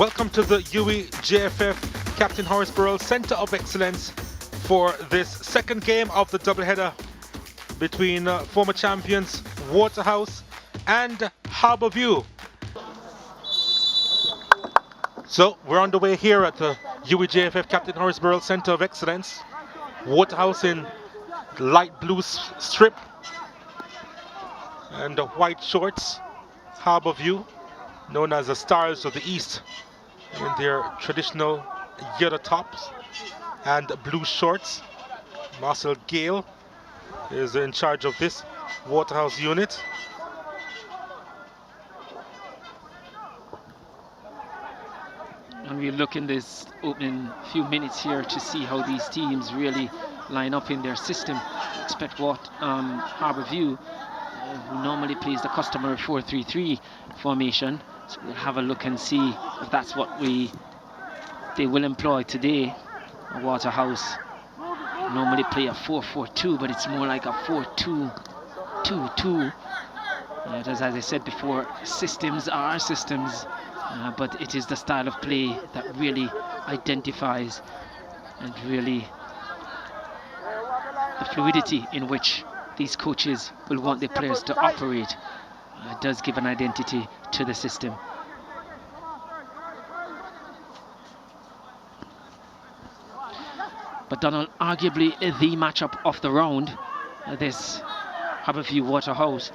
Welcome to the JFF Captain Horace Burrell Centre of Excellence for this second game of the doubleheader between former champions Waterhouse and Harbour View. So we're on the way here at the JFF Captain Horace Burrell Centre of Excellence. Waterhouse in light blue strip and white shorts. Harbour View, known as the Stars of the East, in their traditional yellow tops and blue shorts. Marcel Gale is in charge of this Waterhouse unit. And we look in this opening few minutes here to see how these teams really line up in their system. Expect what Harbour View who normally plays the customary 4-3-3 formation. So we'll have a look and see if that's what they will employ today. Waterhouse normally play a 4-4-2, but it's more like a 4-2-2-2. As I said before, systems are systems, but it is the style of play that really identifies and really the fluidity in which these coaches will want their players to operate does give an identity to the system. But Donald, arguably the matchup of the round, this Harbour View Waterhouse.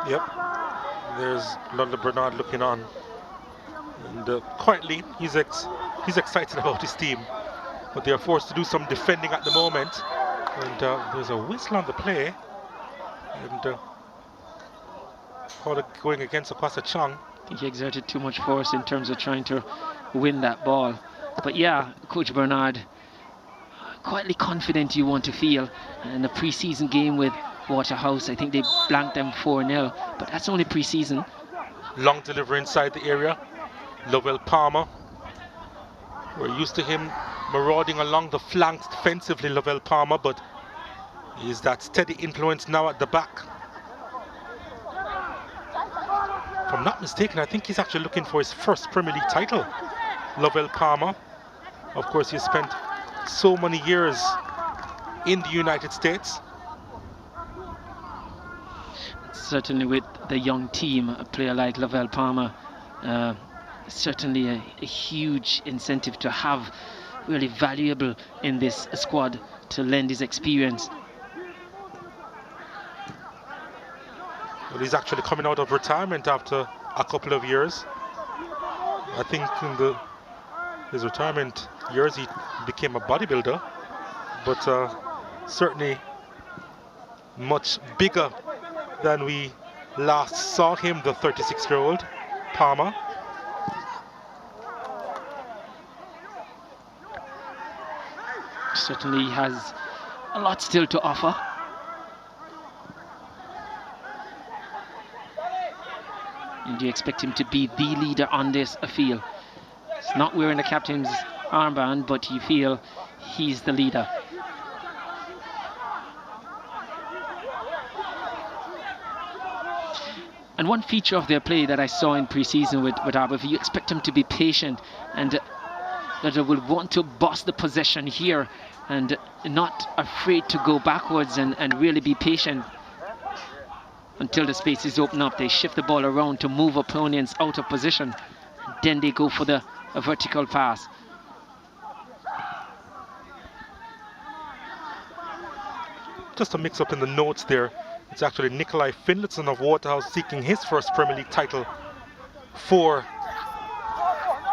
Yep, there's London Bernard looking on, and quietly he's excited about his team, but they are forced to do some defending at the moment. And there's a whistle on the play, and going against Akwasa Chang. I think he exerted too much force in terms of trying to win that ball. But yeah, Coach Bernard, quietly confident you want to feel. In the pre-season game with Waterhouse, I think they blanked them 4-0, but that's only pre-season. Long delivery inside the area. Lovell Palmer. We're used to him marauding along the flanks defensively, Lovell Palmer, but he's that steady influence now at the back. If I'm not mistaken, I think he's actually looking for his first Premier League title, Lovell Palmer. Of course, he spent so many years in the United States. Certainly with the young team, a player like Lovell Palmer, certainly a huge incentive to have, really valuable in this squad to lend his experience. Well, he's actually coming out of retirement after a couple of years. I think in his retirement years he became a bodybuilder, but certainly much bigger than we last saw him, the 36-year-old Palmer. Certainly has a lot still to offer. And you expect him to be the leader on this field. It's not wearing the captain's armband, but you feel he's the leader. And one feature of their play that I saw in pre-season with Harbour, you expect him to be patient and that they will want to boss the possession here and not afraid to go backwards and really be patient until the space is open up. They shift the ball around to move opponents out of position. Then they go for a vertical pass. Just a mix-up in the notes there. It's actually Nikolai Finlayson of Waterhouse seeking his first Premier League title for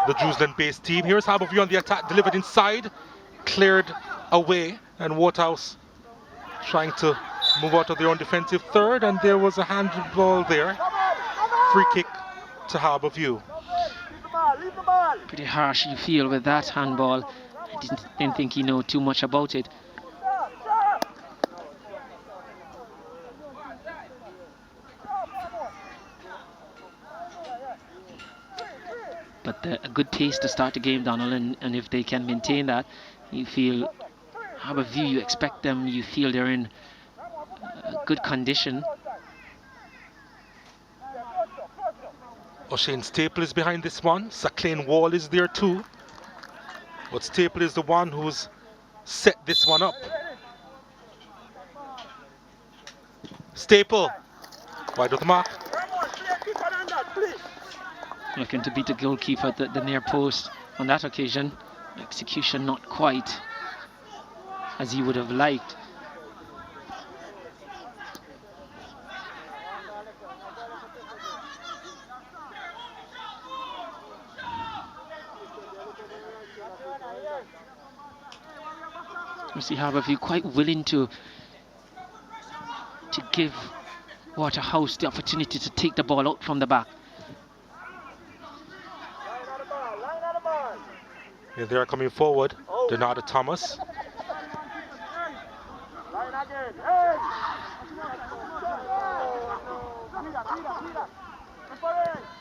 the Jerusalem-based team. Here's Harbour View on the attack, delivered inside, cleared away, and Waterhouse trying to move out of their own defensive third, and there was a handball there. Free kick to Harbour View. Pretty harsh you feel with that handball. I didn't think he knew too much about it. But a good pace to start the game, Donald, and if they can maintain that, you feel Harbour View, you expect them, you feel they're in good condition. O'Shane Staple is behind this one. Saclane Wall is there too. But Staple is the one who's set this one up. Staple, wide of the mark. Looking to beat the goalkeeper at the near post on that occasion. Execution not quite as he would have liked. You see Harbourview quite willing to give Waterhouse the opportunity to take the ball out from the back. Yeah, they are coming forward. Donata Thomas.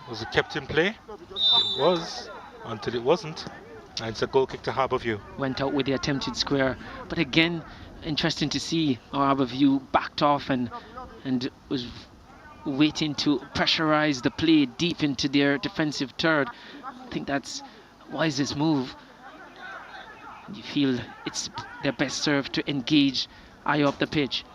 Was it kept in play? It was, until it wasn't. And it's a goal kick to Harbourview. Went out with the attempted square. But again, interesting to see how Harbourview backed off and was waiting to pressurize the play deep into their defensive third. I think that's wisest move. You feel it's their best serve to engage high up the pitch.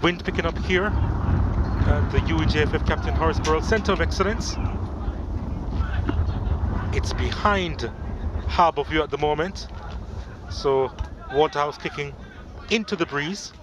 Wind picking up here at the UEJFF Captain Horsborough Centre of Excellence. It's behind Harbourview at the moment, so Waterhouse kicking into the breeze.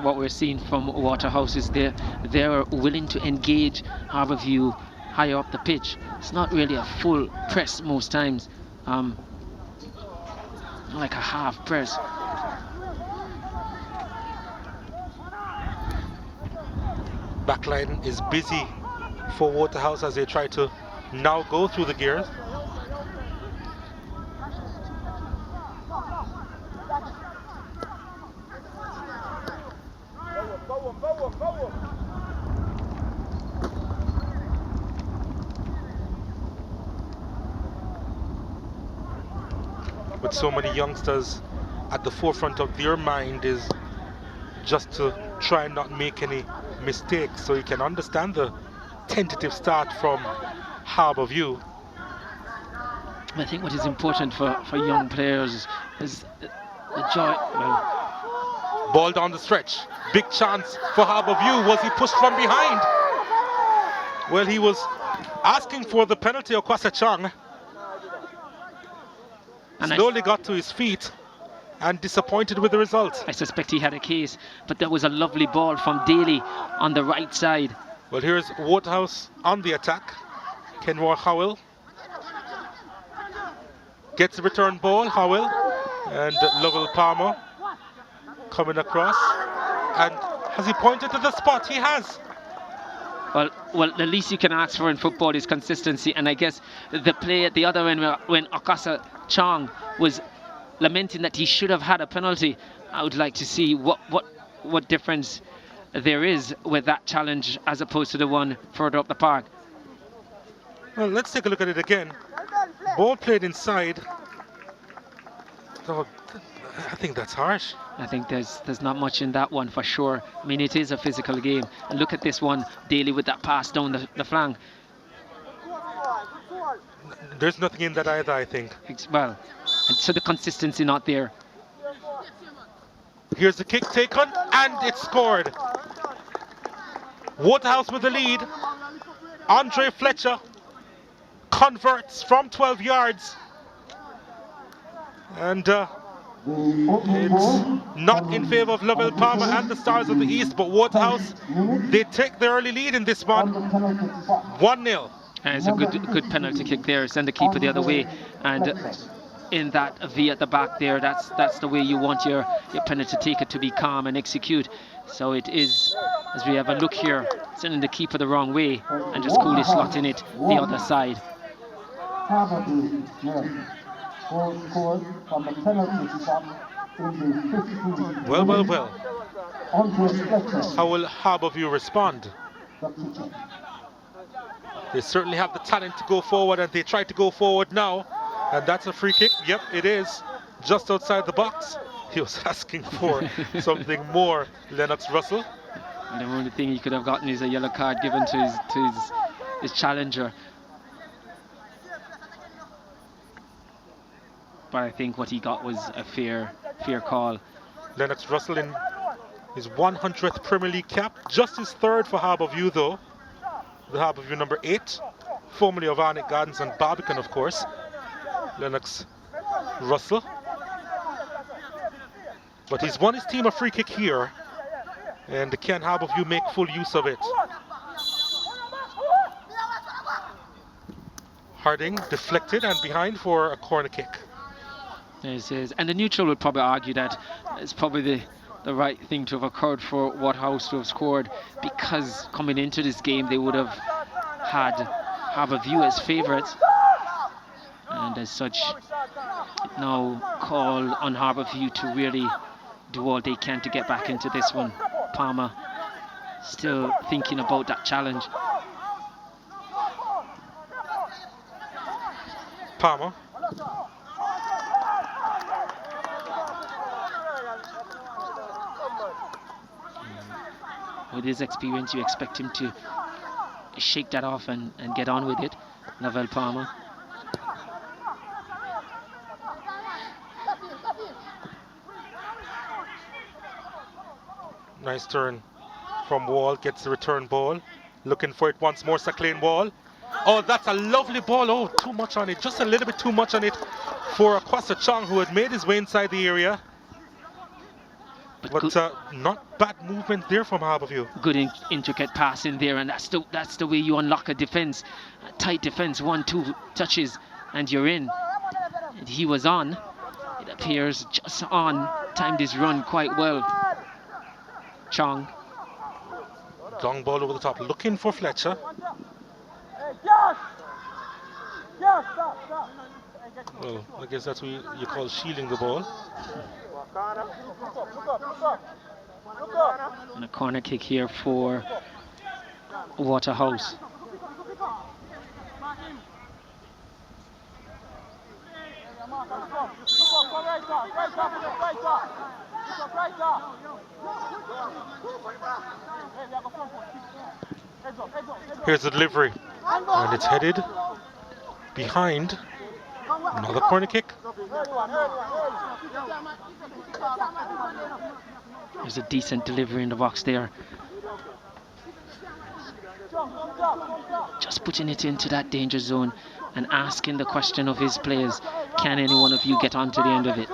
What we're seeing from Waterhouse is they're willing to engage Harbourview high up the pitch. It's not really a full press most times, like a half press. Backline is busy for Waterhouse as they try to now go through the gears. With so many youngsters at the forefront of their mind is just to try and not make any mistakes, so you can understand the tentative start from Harbourview. I think what is important for young players is the joy. Well, ball down the stretch, big chance for Harbourview. Was he pushed from behind? Well, he was asking for the penalty of Kwasa Chang. And slowly got to his feet and disappointed with the result. I suspect he had a case, but there was a lovely ball from Daly on the right side. Well, here's Waterhouse on the attack. Kenmore Howell gets the return ball. Howell and Lovell Palmer coming across. And has he pointed to the spot? He has. Well, the least you can ask for in football is consistency, and I guess the play at the other end when Okasa Chong was lamenting that he should have had a penalty, I would like to see what difference there is with that challenge as opposed to the one further up the park. Well, let's take a look at it again. Ball played inside. Oh, I think that's harsh. I think there's not much in that one for sure. I mean, it is a physical game. And look at this one, Daly with that pass down the flank. There's nothing in that either, I think. Well, so the consistency not there. Here's the kick taken, and it's scored. Waterhouse with the lead. Andre Fletcher converts from 12 yards. And it's not in favour of Lovell Palmer and the Stars of the East, but Waterhouse, they take the early lead in this one, 1-0. And it's a good penalty kick there, send the keeper the other way, and in that V at the back there, that's the way you want your penalty taker to be calm and execute. So it is, as we have a look here, sending the keeper the wrong way and just coolly slotting it the other side. Harbour scored from a penalty spot in the 15th Well. Andre Fletcher. How will Harbourview respond? The kicker. They certainly have the talent to go forward, and they try to go forward now. And that's a free kick. Yep, it is. Just outside the box. He was asking for something more, Lennox Russell. And the only thing he could have gotten is a yellow card given to his challenger. But I think what he got was a fair call. Lennox Russell in his 100th Premier League cap. Just his third for Harbourview, though. The Harbourview number 8. Formerly of Arnett Gardens and Barbican, of course. Lennox Russell. But he's won his team a free kick here. And can Harbourview make full use of it? Harding deflected and behind for a corner kick. This is, and the neutral would probably argue that it's probably the right thing to have occurred for Waterhouse to have scored, because coming into this game they would have had Harbourview as favourites, and as such now call on Harbourview to really do all they can to get back into this one. Palmer still thinking about that challenge. Palmer. With his experience, you expect him to shake that off and get on with it. Lavelle Palmer. Nice turn from Wall, gets the return ball. Looking for it once more, Saclane Wall. Oh, that's a lovely ball. Oh, too much on it. Just a little bit too much on it for Kwasa Chong, who had made his way inside the area. But not bad movement there from Harbourview. Good intricate passing there, and that's the way you unlock a defense. A tight defense, 1-2 touches, and you're in. And he was on. It appears just on. Timed his run quite well. Chong. Long ball over the top, looking for Fletcher. Well, I guess that's what you call shielding the ball. And a corner kick here for Waterhouse. Here's the delivery, and it's headed behind. Another corner kick. There's a decent delivery in the box there. Just putting it into that danger zone and asking the question of his players, can any one of you get on to the end of it?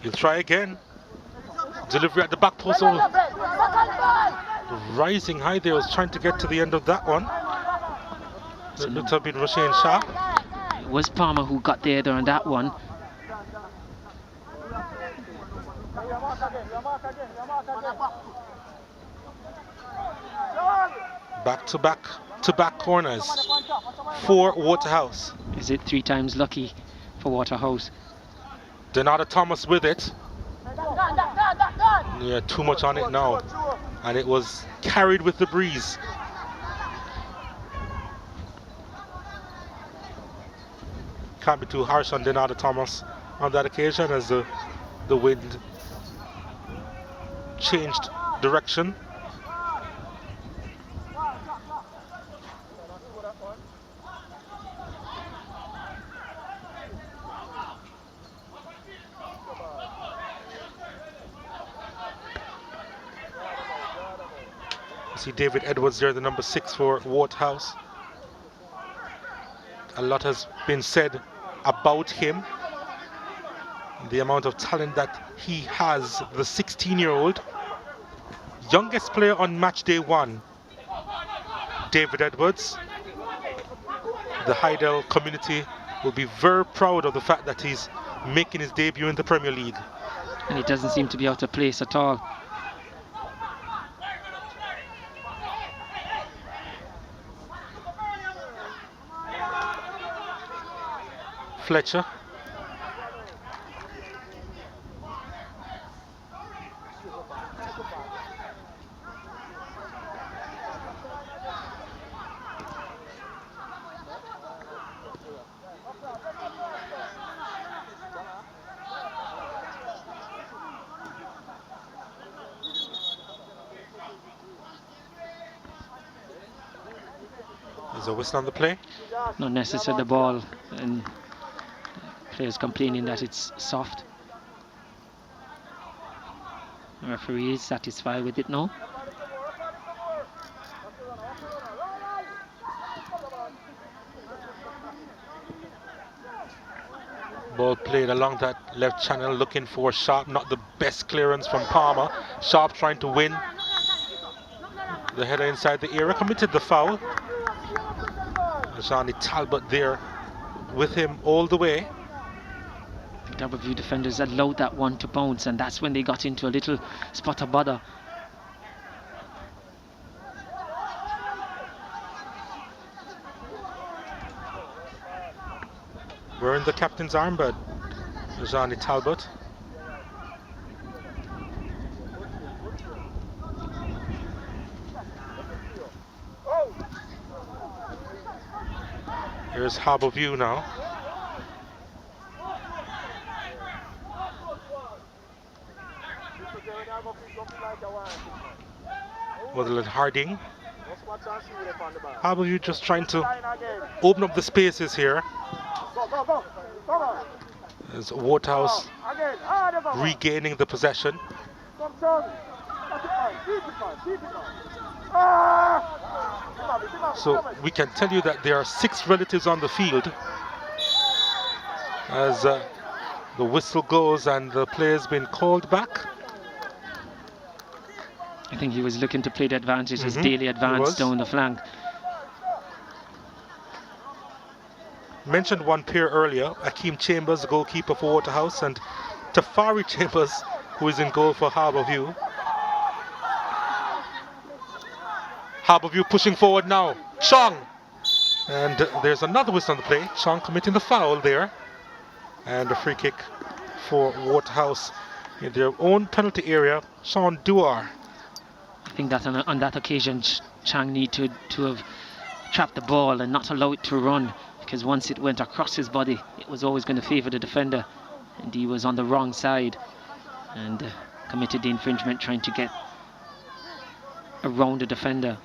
He'll try again. Delivery at the back post. Oh, rising high there, was trying to get to the end of that one. It looked to have been Roshane Sharp. It was Palmer who got there on that one. Back-to-back corners for Waterhouse. Is it 3 times lucky for Waterhouse? Donata Thomas with it. Yeah, too much on it now. And it was carried with the breeze. Can't be too harsh on Donata Thomas on that occasion, as the wind changed direction. See David Edwards there, the number 6 for Waterhouse. A lot has been said about him, the amount of talent that he has, the 16-year-old. Youngest player on Matchday 1, David Edwards. The Hydel community will be very proud of the fact that he's making his debut in the Premier League. And he doesn't seem to be out of place at all. Fletcher. There's a whistle on the play. Not necessary the ball, and players complaining that it's soft. The referee is satisfied with it now. Ball played along that left channel, looking for Sharp. Not the best clearance from Palmer. Sharp trying to win. The header inside the area, committed the foul. Johnny Talbot there with him all the way. The double view defenders allowed that one to bounce, and that's when they got into a little spot of bother. Wearing the captain's armband, Johnny Talbot. Here's Harbour View now. Waterhouse Harding. Harbour View just trying to open up the spaces here. As Waterhouse regaining the possession. So we can tell you that there are 6 relatives on the field as the whistle goes and the player's been called back. I think he was looking to play the advantage, his daily advance down the flank. Mentioned one pair earlier, Akeem Chambers, goalkeeper for Waterhouse, and Tafari Chambers, who is in goal for Harbour View. Harbour View pushing forward now. Chong! And there's another whistle on the play. Chong committing the foul there. And a free kick for Waterhouse in their own penalty area. Sean Duar. I think that on that occasion, Chang needed to have trapped the ball and not allow it to run, because once it went across his body, it was always going to favour the defender. And he was on the wrong side and committed the infringement, trying to get around the defender.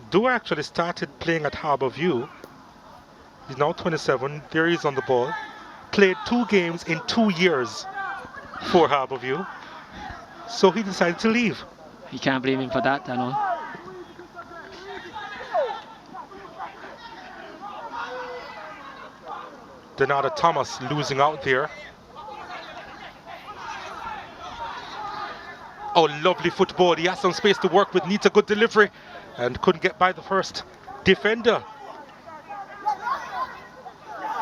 Duar actually started playing at Harbour View. He's now 27. There he is on the ball. Played 2 games in 2 years for Harbour View. So he decided to leave. You can't blame him for that, I know. Denada Thomas losing out there. Oh, lovely football. He has some space to work with, needs a good delivery, and couldn't get by the first defender.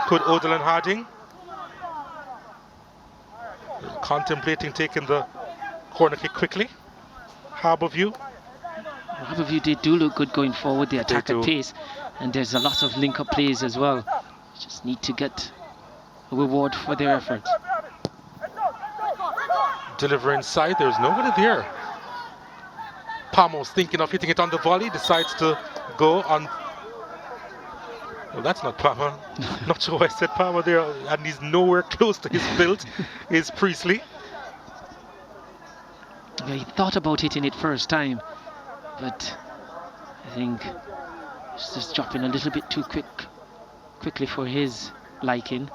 Could Odilon Harding. Contemplating taking the corner kick quickly. Harbour View. Harbour View, they do look good going forward. They attack at pace, and there's a lot of link-up plays as well. Just need to get a reward for their effort. Deliver inside, there's nobody there. Palmer's thinking of hitting it on the volley, decides to go on. Well, that's not Palmer. Not sure why I said Palmer there, and he's nowhere close to his build, is Priestley. Yeah, he thought about hitting it first time, but I think it's just dropping a little bit too quickly for his liking.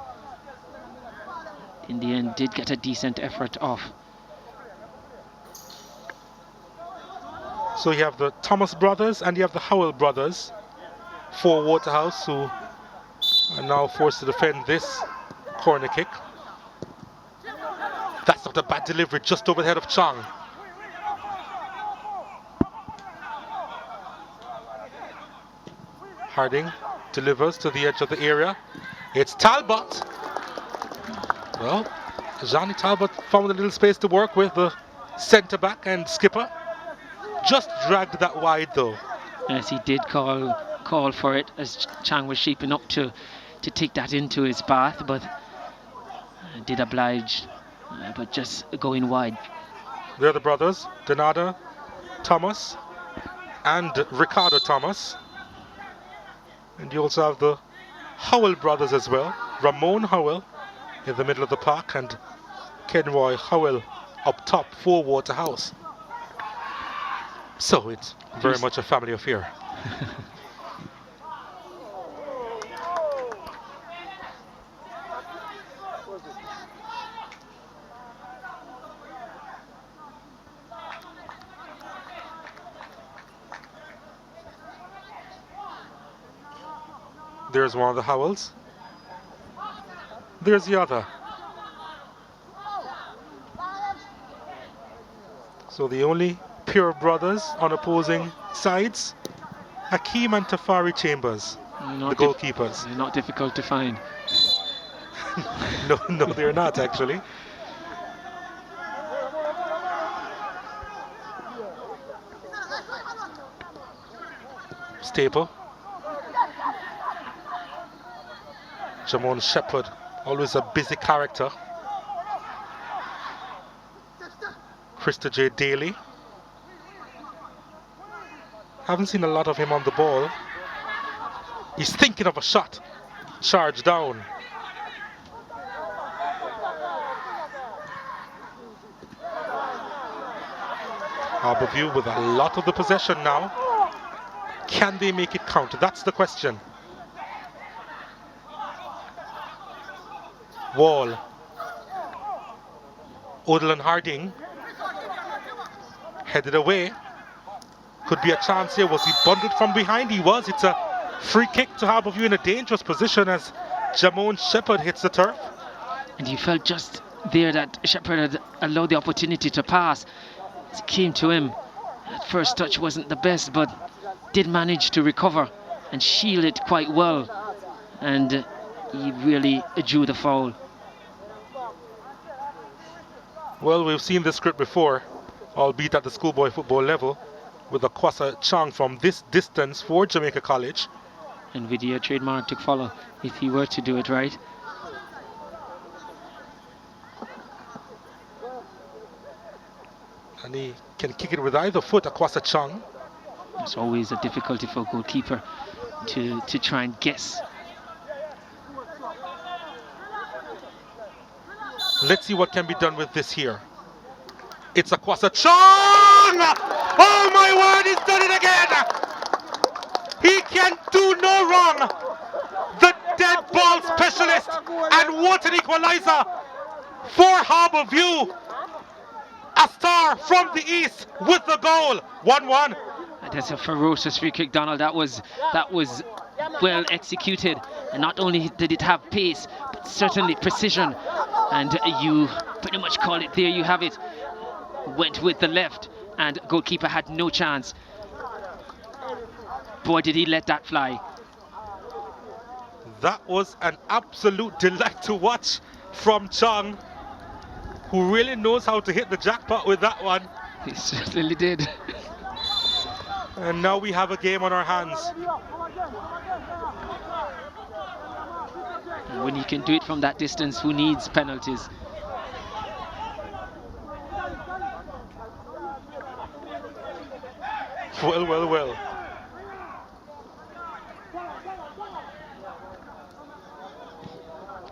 In the end, did get a decent effort off. So you have the Thomas brothers and you have the Howell brothers for Waterhouse, who are now forced to defend this corner kick. That's not a bad delivery, just over the head of Chong. Harding delivers to the edge of the area. It's Talbot. Well, Johnny Talbot found a little space to work with, the centre back and skipper. Just dragged that wide though. Yes, he did call for it as Chang was shaping up to to take that into his path, but did oblige, but just going wide. They're the brothers, Donada Thomas and Ricardo Thomas. And you also have the Howell brothers as well. Ramon Howell in the middle of the park and Kenroy Howell up top for Waterhouse. So it's very much a family affair. There's one of the Howells. There's the other. So the only pure brothers on opposing sides, Hakeem and Tafari Chambers, the goalkeepers. They're not difficult to find. No, they're not actually. Staple. Jamon Shepherd, always a busy character. Krista J. Daly. Haven't seen a lot of him on the ball. He's thinking of a shot. Charge down. Harbourview with a lot of the possession now. Can they make it count? That's the question. Wall. Odilon Harding. Headed away. Could be a chance here. Was he bundled from behind? He was. It's a free kick to Harbourview in a dangerous position as Jamon Shepherd hits the turf. And you felt just there that Shepherd had allowed the opportunity to pass. It came to him. That first touch wasn't the best, but did manage to recover and shield it quite well. And he really drew the foul. Well, we've seen this script before, albeit at the schoolboy football level, with a Kwasa Chang from this distance for Jamaica College. And video trademark to follow if he were to do it right. And he can kick it with either foot, Kwasa Chang. It's always a difficulty for a goalkeeper to try and guess. Let's see what can be done with this here. It's a Kwasa Chang! Oh my word, he's done it again! He can do no wrong! The dead ball specialist, and what an equalizer for Harbourview! A star from the east with the goal, 1-1. That's a ferocious free kick, Donald. That was well executed, and not only did it have pace, but certainly precision. And you pretty much call it there. You have it. Went with the left, and goalkeeper had no chance. Boy, did he let that fly. That was an absolute delight to watch from Chang, who really knows how to hit the jackpot with that one. He certainly did. And now we have a game on our hands. And when you can do it from that distance, who needs penalties? Well.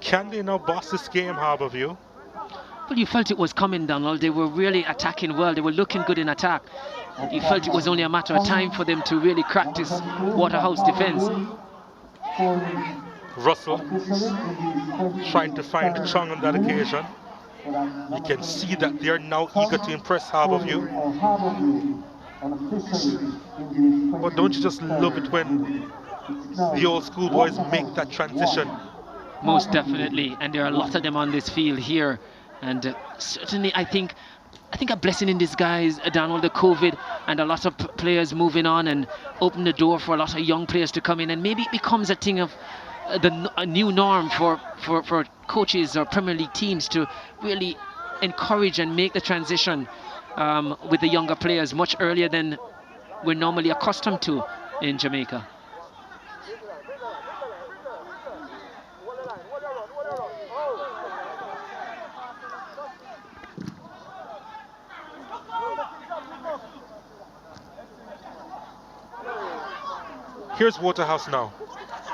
Can they now boss this game, Harbourview? Well, you felt it was coming, Donald. They were really attacking well. They were looking good in attack. You felt it was only a matter of time for them to really crack this Waterhouse defence. Russell trying to find Chung on that occasion. You can see that they are now eager to impress Harbourview. But don't you just love it when the old school boys make that transition? Most definitely, and there are a lot of them on this field here. And certainly, I think a blessing in disguise, Donald, the COVID, and a lot of players moving on and open the door for a lot of young players to come in, and maybe it becomes a thing of a new norm for coaches or Premier League teams to really encourage and make the transition with the younger players much earlier than we're normally accustomed to in Jamaica. Here's Waterhouse now.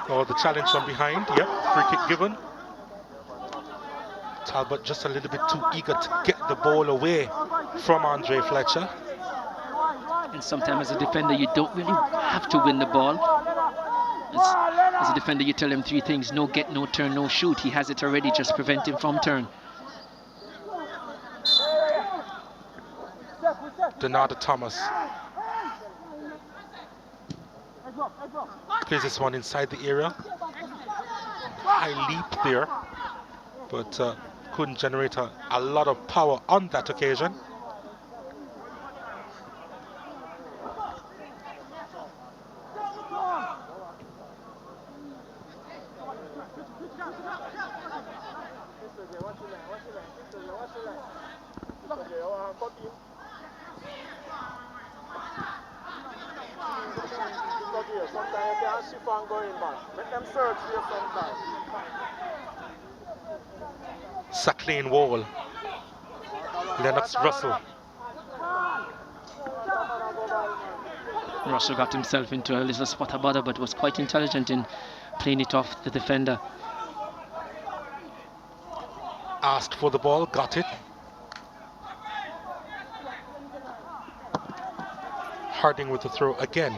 Oh, the challenge from behind. Yep, free kick given. Talbot just a little bit too eager to get the ball away from Andre Fletcher. And sometimes as a defender, you don't really have to win the ball. As a defender, you tell him three things: no get, no turn, no shoot. He has it already, just prevent him from turn. Donata Thomas plays this one inside the area. High leap there, but couldn't generate a lot of power on that occasion. Sacklane Wall. Lennox Russell. Russell got himself into a little spot of bother, but was quite intelligent in playing it off the defender. Asked for the ball, got it. Harding with the throw again.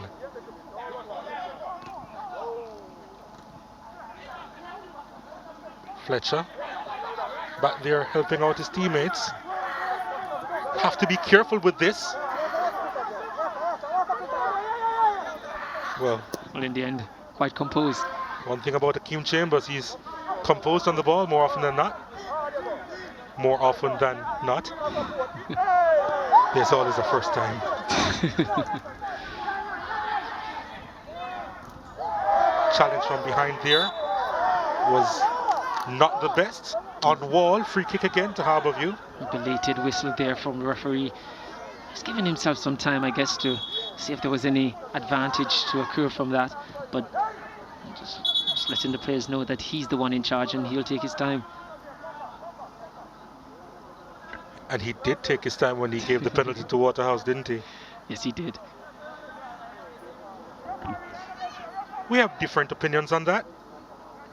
Fletcher back there helping out his teammates. Have to be careful with this. Well, in the end, quite composed. One thing about Akeem Chambers, he's composed on the ball more often than not. More often than not. There's always a first time. Challenge from behind there was not the best. On Wall, free kick again to Harbourview. Belated whistle there from the referee. He's giving himself some time, I guess, to see if there was any advantage to accrue from that. But just letting the players know that he's the one in charge and he'll take his time. And he did take his time when he gave the penalty to Waterhouse, didn't he? Yes, he did. We have different opinions on that,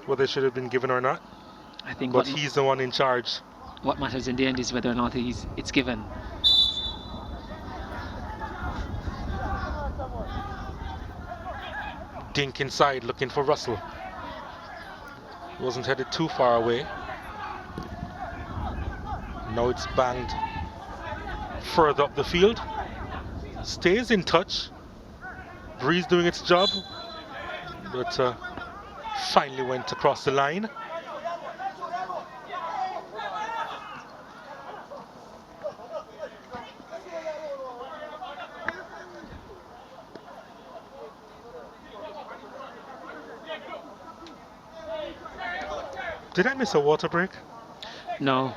whether it should have been given or not. I think but he's the one in charge. What matters in the end is whether or not it's given. Dink inside, looking for Russell. Wasn't headed too far away. Now it's banged further up the field. Stays in touch. Breeze doing its job, but finally went across the line. Did I miss a water break? No.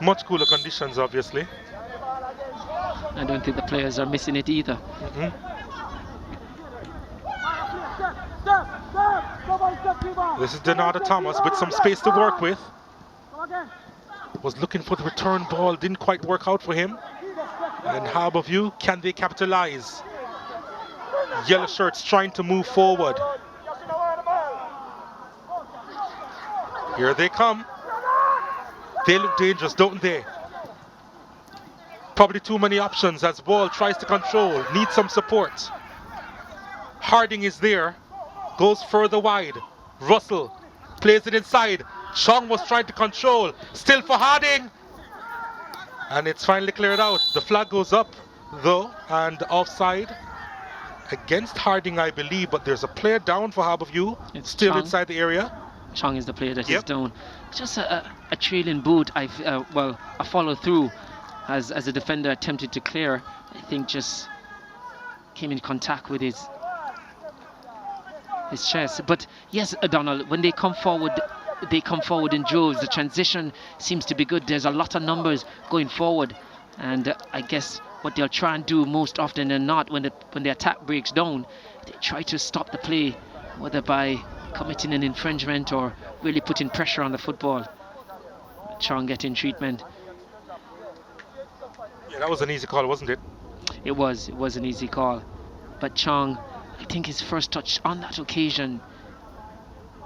Much cooler conditions, obviously. I don't think the players are missing it either. This is Donata Thomas with some space to work with. Was looking for the return ball, didn't quite work out for him. And Harbourview, can they capitalize? Yellow shirts trying to move forward. Here they come. They look dangerous, don't they? Probably too many options as Ball tries to control, needs some support. Harding is there, goes further wide. Russell plays it inside. Chong was trying to control, still for Harding. And it's finally cleared out. The flag goes up though, and offside against Harding, I believe, but there's a player down for Harbourview, still Chong. Inside the area. Chong is the player that is down. Just a trailing boot. A follow through as a defender attempted to clear. I think just came in contact with his chest. But yes, Donald, when they come forward in droves. The transition seems to be good. There's a lot of numbers going forward, and I guess what they'll try and do most often than not when the attack breaks down, they try to stop the play, whether by committing an infringement or really putting pressure on the football. Chong getting treatment. Yeah, that was an easy call, wasn't it? It was an easy call, but Chong I think his first touch on that occasion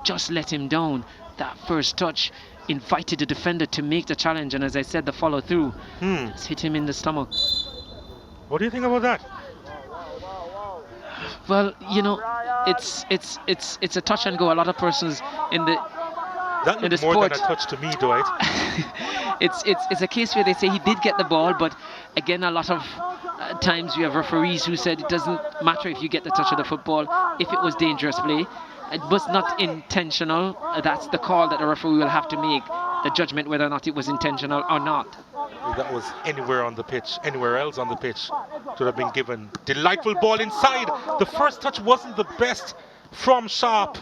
just let him down. That first touch invited the defender to make the challenge, and as I said, the follow through just hit him in the stomach. What do you think about that? Well, you know, it's a touch and go. A lot of persons in the That in the looked more sport, than a touch to me, Dwight. it's a case where they say he did get the ball, but again, a lot of times we have referees who said it doesn't matter if you get the touch of the football if it was dangerous play. It was not intentional. That's the call that the referee will have to make, the judgment whether or not it was intentional or not. If that was anywhere on the pitch, anywhere else on the pitch, should have been given. Delightful ball inside. The first touch wasn't the best from Sharp.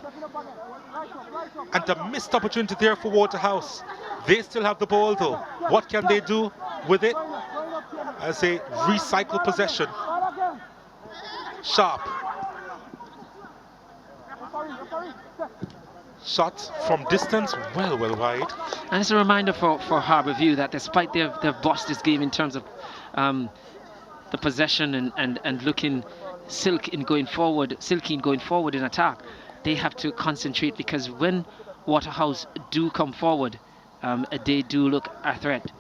And a missed opportunity there for Waterhouse. They still have the ball though. What can they do with it? As a recycle possession. Sharp. Shot from distance, well wide. And it's a reminder for Harbour View that despite they've bossed this game in terms of the possession and looking silky in going forward in attack, they have to concentrate, because when Waterhouse do come forward, they do look a threat.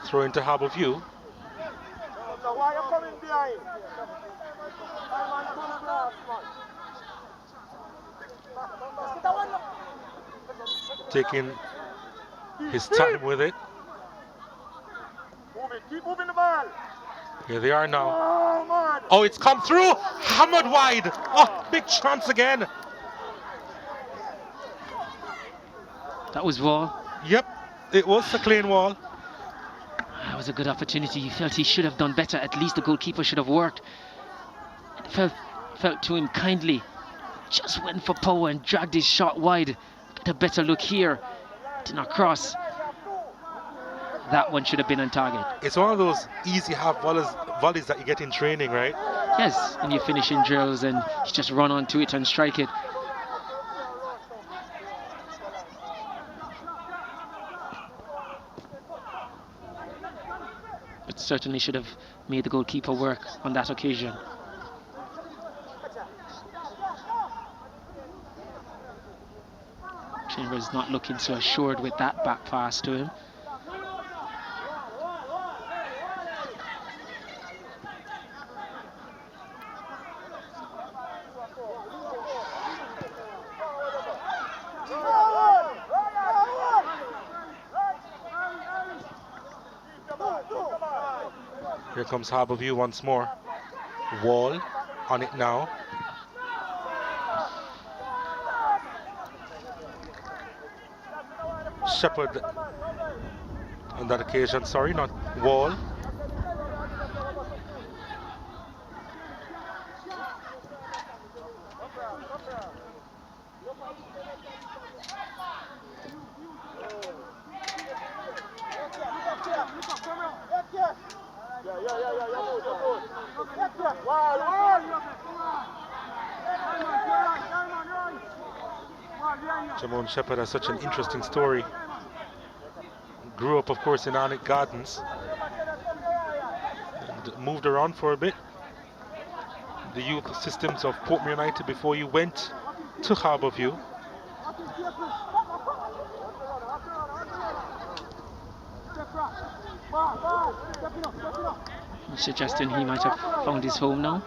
Throw into Harbour View. Taking his time with it. Keep moving the ball. Here they are now. Oh, it's come through. Hammered wide. Oh, big chance again. That was Wall. Yep, it was a clean wall. That was a good opportunity. He felt he should have done better. At least the goalkeeper should have worked. It felt to him kindly. Just went for power and dragged his shot wide. Got a better look here. Did not cross. That one should have been on target. It's one of those easy half volleys that you get in training, right? Yes, and you're finishing drills and you just run onto it and strike it. But certainly should have made the goalkeeper work on that occasion. Chambers not looking so assured with that back pass to him. Here comes Harbour View once more. Wall on it now. Shepherd on that occasion, sorry, not Wall. Jamon Shepherd has such an interesting story. Grew up, of course, in Arnett Gardens and moved around for a bit. The youth systems of Portmore United before you went to Harbour View. Suggesting he might have found his home now.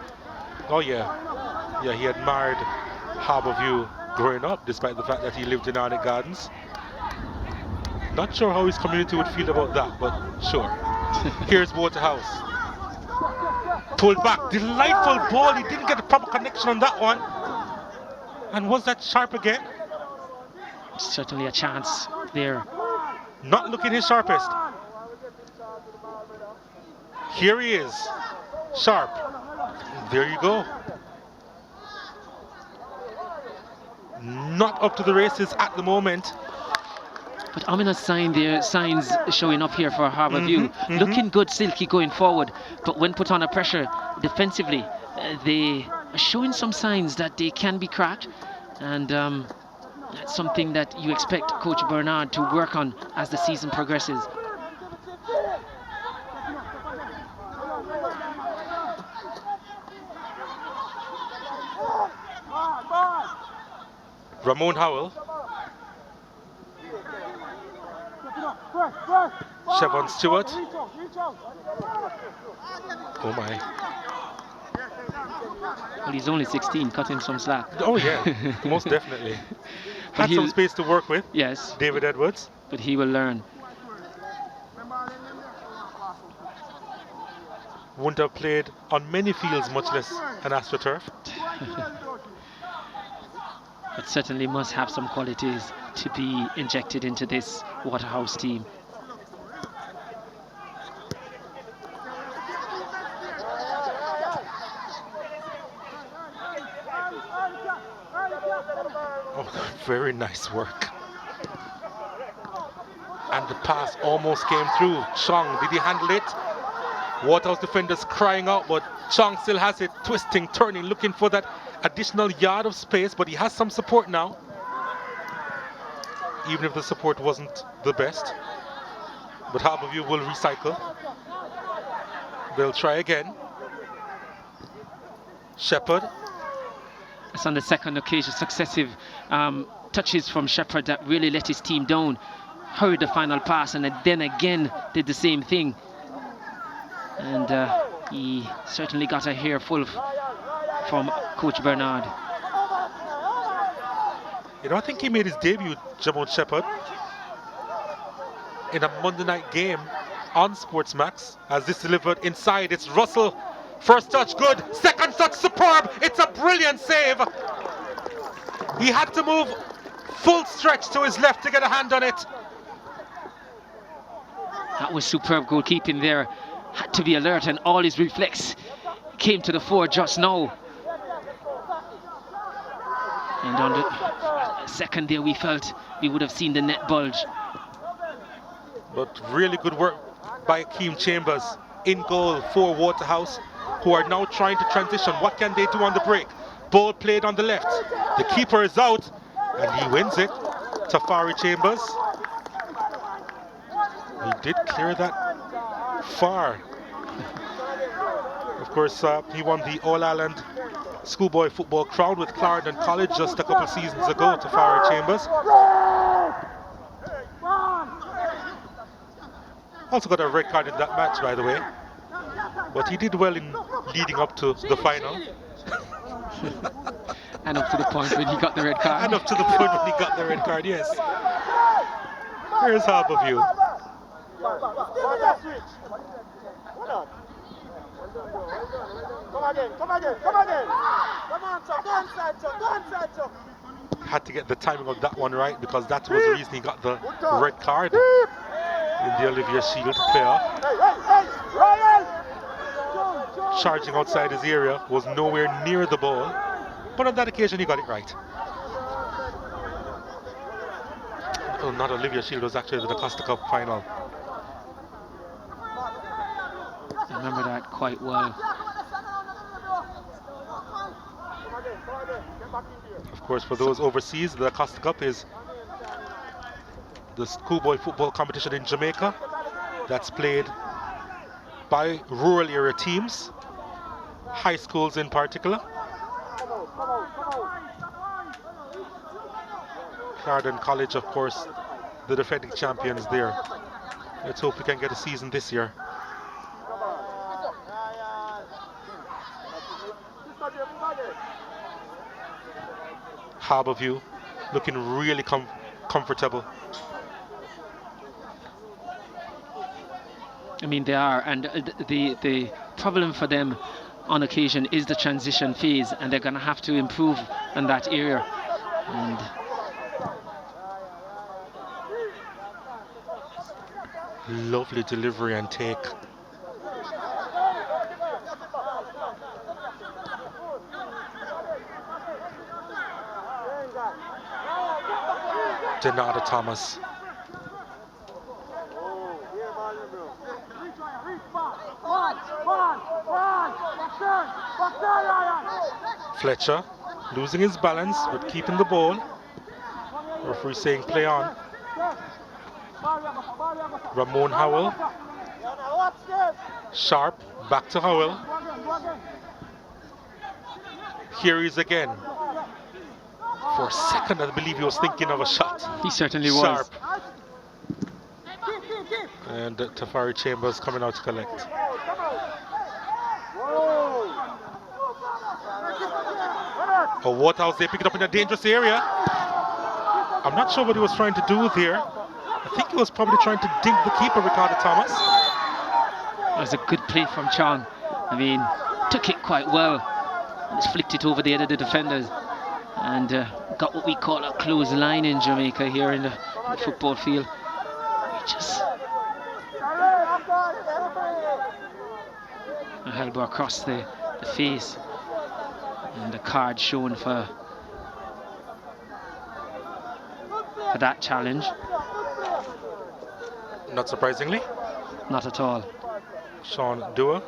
Oh yeah, yeah, he admired Harbour View growing up, despite the fact that he lived in Arnett Gardens. Not sure how his community would feel about that, but sure. Here's Waterhouse. Pulled back, delightful ball. He didn't get a proper connection on that one. And was that Sharp again? Certainly a chance there. Not looking his sharpest. Here he is, Sharp. There you go. Not up to the races at the moment. But ominous signs showing up here for Harbour View. mhm. Looking good, Silky, going forward. But when put under pressure defensively, they are showing some signs that they can be cracked. And that's something that you expect Coach Bernard to work on as the season progresses. Ramon Howell. Chevon Stewart. Oh my. Well, he's only 16, cut him some slack. Oh yeah, most definitely. But Had some space to work with. Yes. David Edwards. But he will learn. Wouldn't have played on many fields, much less an AstroTurf. But certainly must have some qualities to be injected into this Waterhouse team. Oh, very nice work. And the pass almost came through. Chong, did he handle it? Waterhouse defenders crying out, but Chong still has it, twisting, turning, looking for that additional yard of space, but he has some support now. Even if the support wasn't the best. But Harbour View will recycle. They'll try again. Shepherd. It's on the second occasion, successive touches from Shepherd that really let his team down. Hurried the final pass and then again did the same thing. And he certainly got a hair full from Coach Bernard. You know, I think he made his debut, Jamon Shepherd, in a Monday night game on Sportsmax. As this delivered inside, it's Russell. First touch, good. Second touch, superb. It's a brilliant save. He had to move full stretch to his left to get a hand on it. That was superb goalkeeping there. Had to be alert, and all his reflex came to the fore just now. And on the second there, we felt we would have seen the net bulge. But really good work by Keem Chambers in goal for Waterhouse, who are now trying to transition. What can they do on the break? Ball played on the left. The keeper is out, and he wins it. Tafari Chambers. He did clear that far. Of course, he won the All-Ireland Schoolboy Football Crown with Clarendon College just a couple seasons ago, Tafari Chambers. Also got a red card in that match, by the way. But he did well in leading up to the final. And up to the point when he got the red card. And up to the point when he got the red card, yes. Here's Harbour View. Had to get the timing of that one right, because that was the reason he got the red card in the Olivier Shield playoff. Charging outside his area, was nowhere near the ball, but on that occasion he got it right. Oh, not Olivier Shield, was actually the Costa Cup final. I remember that quite well. Of course, for those overseas, the Costa Cup is the schoolboy football competition in Jamaica that's played by rural area teams, high schools in particular. Clarendon College, of course, the defending champions there. Let's hope we can get a season this year. Harbour View looking really comfortable. I mean, they are, and the problem for them on occasion is the transition phase, and they're going to have to improve in that area. And lovely delivery and take. Denada Thomas Fletcher losing his balance but keeping the ball. Referee saying play on. Ramon Howell. Sharp back to Howell. Here he is again. For a second, I believe he was thinking of a shot. He certainly was. Sharp. And Tafari Chambers coming out to collect. Oh, Waterhouse, they pick it up in a dangerous area. I'm not sure what he was trying to do there. I think he was probably trying to dink the keeper, Ricardo Thomas. It was a good play from Chong. I mean, took it quite well. Just flicked it over the head of the defenders. And got what we call a close line in Jamaica here in the football field. We just a elbow across the face, and the card shown for that challenge. Not surprisingly. Not at all. Sean Dua.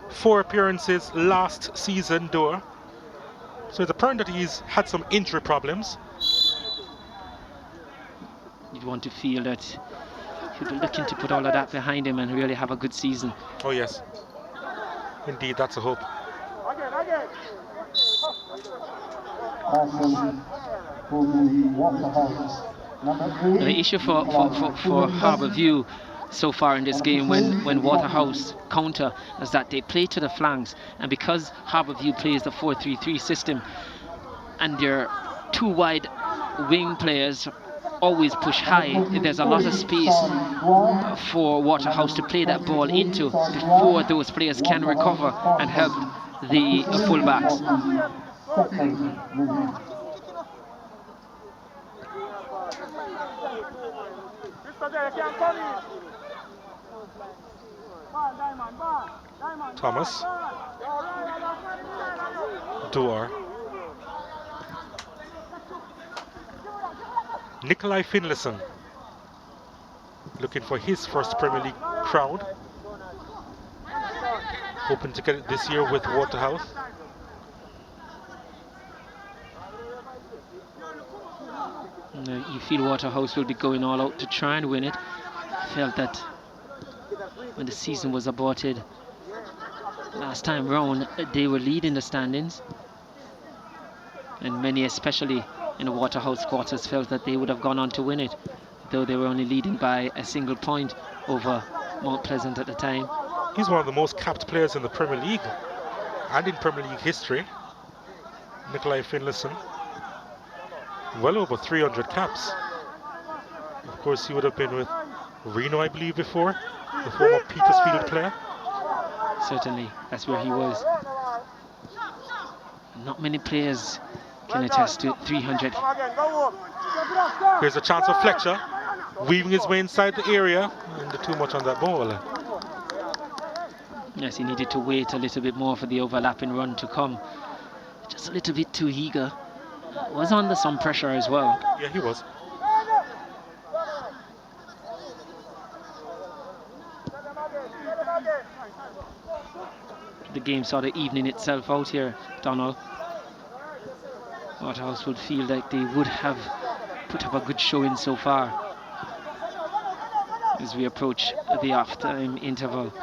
Four appearances last season, Dua. So it's apparent that he's had some injury problems. You'd want to feel that he'll be looking to put all of that behind him and really have a good season. Oh yes, indeed, that's a hope. The issue for Harbour View so far in this game when Waterhouse counter is that they play to the flanks, and because Harbour View plays the 4-3-3 system and their two wide wing players always push high, there's a lot of space for Waterhouse to play that ball into before those players can recover and help the fullbacks. Thomas. Duar. Nikolai Finlayson looking for his first Premier League crown. Hoping to get it this year with Waterhouse. You feel Waterhouse will be going all out to try and win it. Felt that when the season was aborted last time round, they were leading the standings, and many, especially in the Waterhouse quarters, felt that they would have gone on to win it, though they were only leading by a single point over Mount Pleasant at the time. He's one of the most capped players in the Premier League and in Premier League history. Nikolai Finlayson, well over 300 caps. Of course, he would have been with Reno, I believe, before, the former Petersfield player. Certainly, that's where he was. Not many players can attest to 300. Here's a chance for Fletcher, weaving his way inside the area, and too much on that ball. Yes, he needed to wait a little bit more for the overlapping run to come. Just a little bit too eager. Was under some pressure as well. Yeah, he was. The game sort of evening itself out here, Donald. Waterhouse would feel like they would have put up a good showing so far as we approach the half-time interval.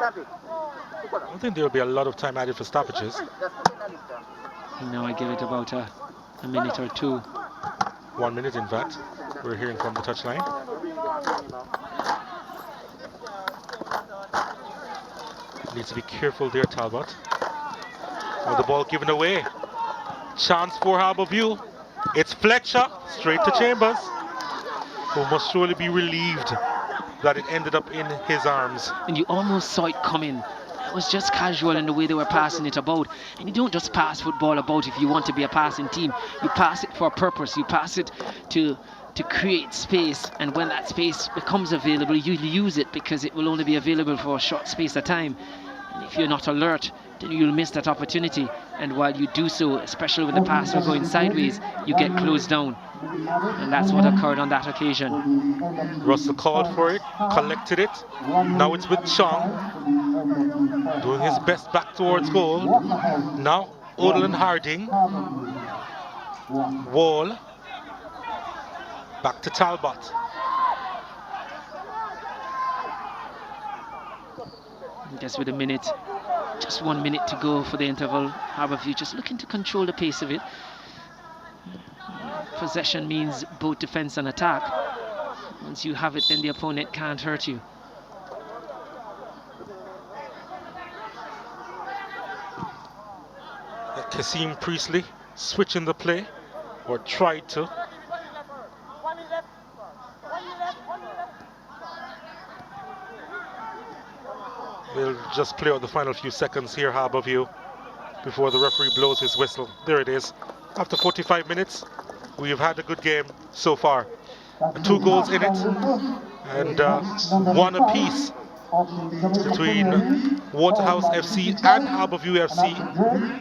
I don't think there will be a lot of time added for stoppages. Now I give it about a minute or two. 1 minute, in fact. We're hearing from the touchline. Needs to be careful there, Talbot. Oh, the ball given away. Chance for Harbour View. It's Fletcher, straight to Chambers, who must surely be relieved that it ended up in his arms. And you almost saw it coming. It was just casual in the way they were passing it about. And you don't just pass football about if you want to be a passing team. You pass it for a purpose. You pass it to create space, and when that space becomes available, you use it, because it will only be available for a short space of time. And if you're not alert then you'll miss that opportunity. And while you do so, especially when the passer going sideways, you get closed down. And that's what occurred on that occasion. Russell called for it, collected it. Now it's with Chong, doing his best back towards goal. Now Odell and Harding. Wall. Back to Talbot. Just with a minute, just 1 minute to go for the interval. Harbourview just looking to control the pace of it. Possession means both defense and attack. Once you have it, then the opponent can't hurt you. Kasim Priestley switching the play, or tried to. We'll just play out the final few seconds here, Harbourview, before the referee blows his whistle. There it is. After 45 minutes, we've had a good game so far. 2 goals in it, and 1 apiece between Waterhouse FC and Harbourview FC.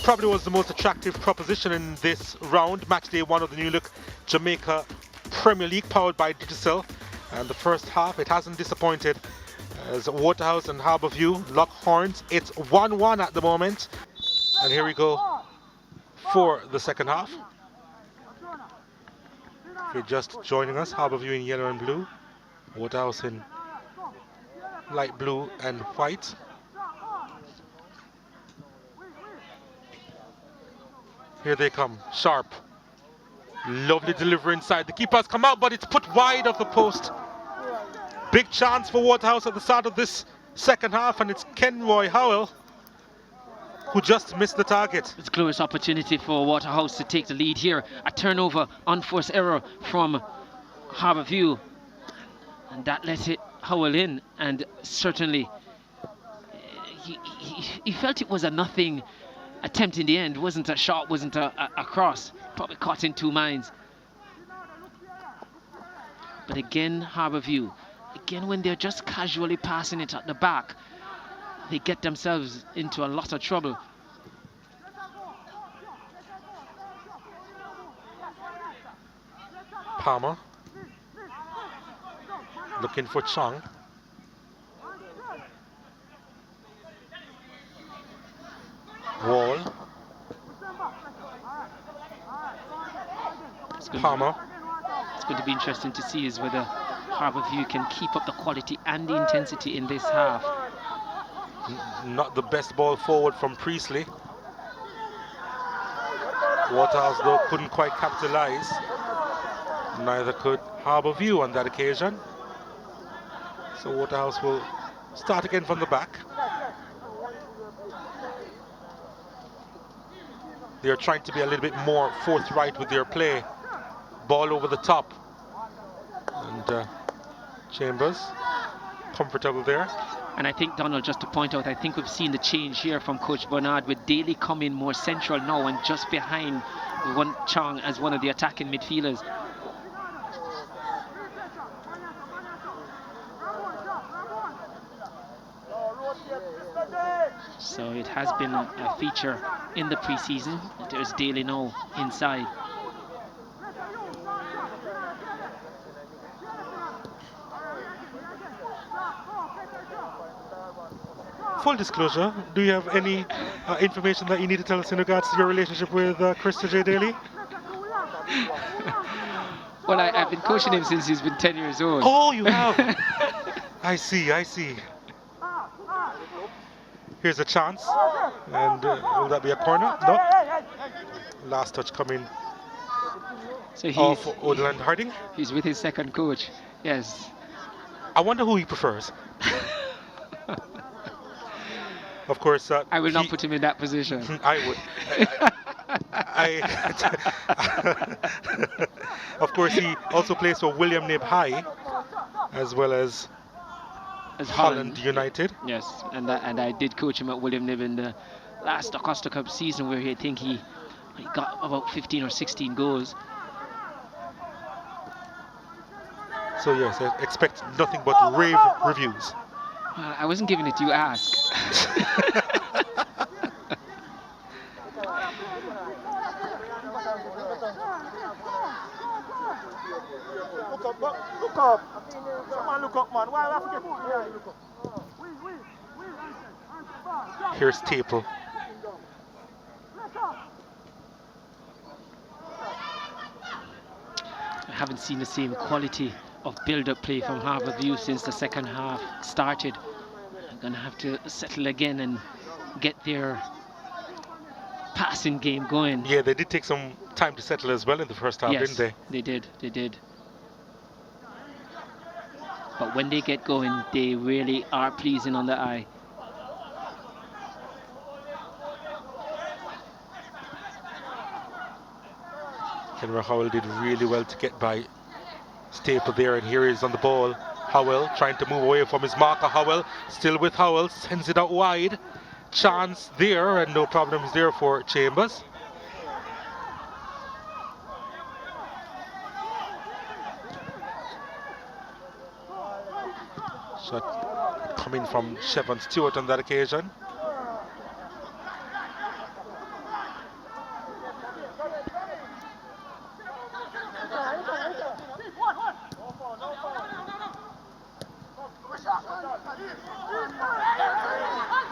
Probably was the most attractive proposition in this round. Matchday 1 of the new look Jamaica Premier League, powered by Digicel. And the first half, it hasn't disappointed as Waterhouse and Harbourview lock horns. It's 1-1 at the moment. And here we go for the second half. If you're just joining us, Harbourview in yellow and blue, Waterhouse in light blue and white. Here they come, sharp. Lovely delivery inside. The keeper's come out, but it's put wide of the post. Big chance for Waterhouse at the start of this second half, and it's Kenroy Howell who just missed the target. It's a glorious opportunity for Waterhouse to take the lead here. A turnover, unforced error from Harbourview, and that let it Howell in, and certainly he felt it was a nothing attempt in the end. Wasn't a shot, wasn't a cross. Probably caught in 2 minds. But again, Harbourview, again, when they're just casually passing it at the back, they get themselves into a lot of trouble. Palmer looking for Chong. Wall. Palmer. It's going to be interesting to see is whether Harbourview can keep up the quality and the intensity in this half. Not the best ball forward from Priestley. Waterhouse though couldn't quite capitalize. Neither could Harbourview on that occasion. So Waterhouse will start again from the back. They're trying to be a little bit more forthright with their play. Ball over the top. And Chambers, comfortable there. And I think, Donald, just to point out, I think we've seen the change here from Coach Bernard, with Daly coming more central now and just behind Chong as one of the attacking midfielders. So it has been a feature in the pre-season. There's Daly now inside. Full disclosure, do you have any information that you need to tell us in regards to your relationship with Christopher J. Daly? Well, I've been coaching him since he's been 10 years old. Oh, you have. I see, I see. Here's a chance. And will that be a corner? No. Last touch coming So off Odeland Harding. he's with his second coach. Yes. I wonder who he prefers. Of course, I will not put him in that position. I would. Of course, he also plays for William Knibb High, as well as Holland United. Yes, and I did coach him at William Knibb in the last Acosta Cup season, where I think he got about 15 or 16 goals. So yes, I expect nothing but rave reviews. Well, I wasn't giving it to you, ask. Look up. Someone look up, man. Why I forget? Yeah, look up. Here's Staple. I haven't seen the same quality of build-up play from Harbour View since the second half started. I'm going to have to settle again and get their passing game going. Yeah, they did take some time to settle as well in the first half, Yes, didn't they did. But when they get going, they really are pleasing on the eye. Henry Howell did really well to get by Staple there, and here he is on the ball. Howell trying to move away from his marker. Howell still with Howell, sends it out wide. Chance there, and no problems there for Chambers. Shot coming from Chevron Stewart on that occasion.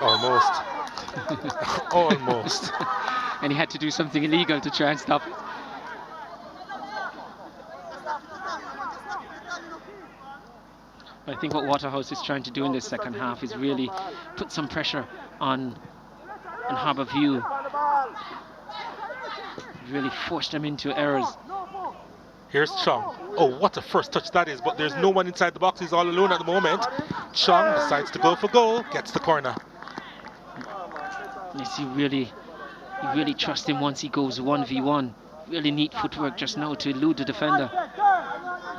Almost. Almost. And he had to do something illegal to try and stop it. I think what Waterhouse is trying to do in this second half is really put some pressure on Harbour View. Really force them into errors. Here's Chung. Oh, what a first touch that is, but there's no one inside the box. He's all alone at the moment. Chung decides to go for goal, gets the corner. Yes, you really trust him once he goes 1v1. Really neat footwork just now to elude the defender.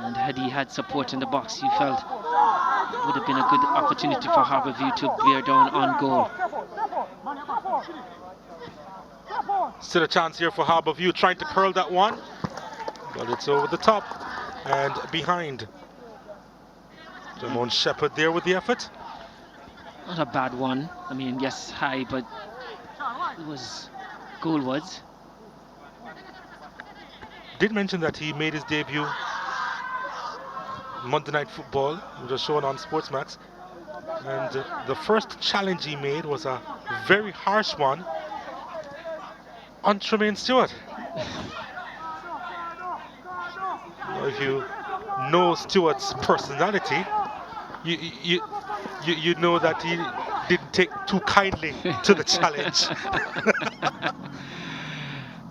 And had he had support in the box, you felt it would have been a good opportunity for Harbour View to bear down on goal. Still a chance here for Harbour View, trying to curl that one, but it's over the top and behind. Jamon Shepherd there with the effort. Not a bad one. I mean, yes, high, but it was goalwards. Did mention that he made his debut Monday Night Football, which was shown on Sportsmax, and the first challenge he made was a very harsh one on Tremaine Stewart. Now, if you know Stewart's personality, you know that he didn't take too kindly to the challenge.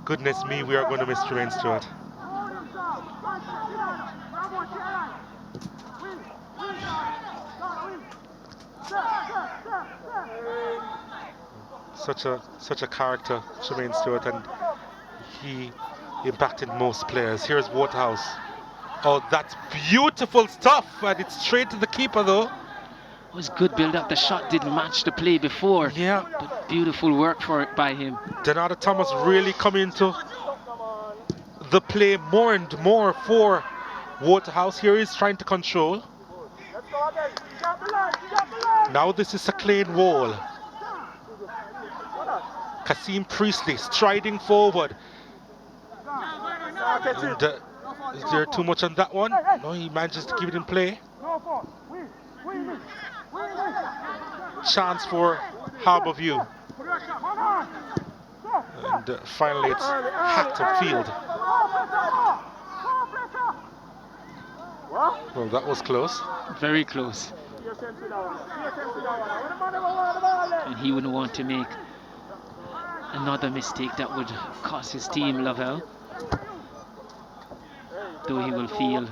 Goodness me, we are going to miss Tremaine Stewart. Such a character, Tremaine Stewart, and he impacted most players. Here's Waterhouse. Oh, that's beautiful stuff, and it's straight to the keeper though. It was good build up. The shot didn't match the play before. Yeah. But beautiful work for it by him. Donata Thomas really come into the play more and more for Waterhouse. Here he's trying to control. Now this is a clean wall. Kasim Priestley striding forward. And, is there too much on that one? No, he manages to keep it in play. Chance for Harbour View. And finally it's hacked upfield. Well, that was close. Very close. And he wouldn't want to make another mistake that would cost his team Lovell. Though he will feel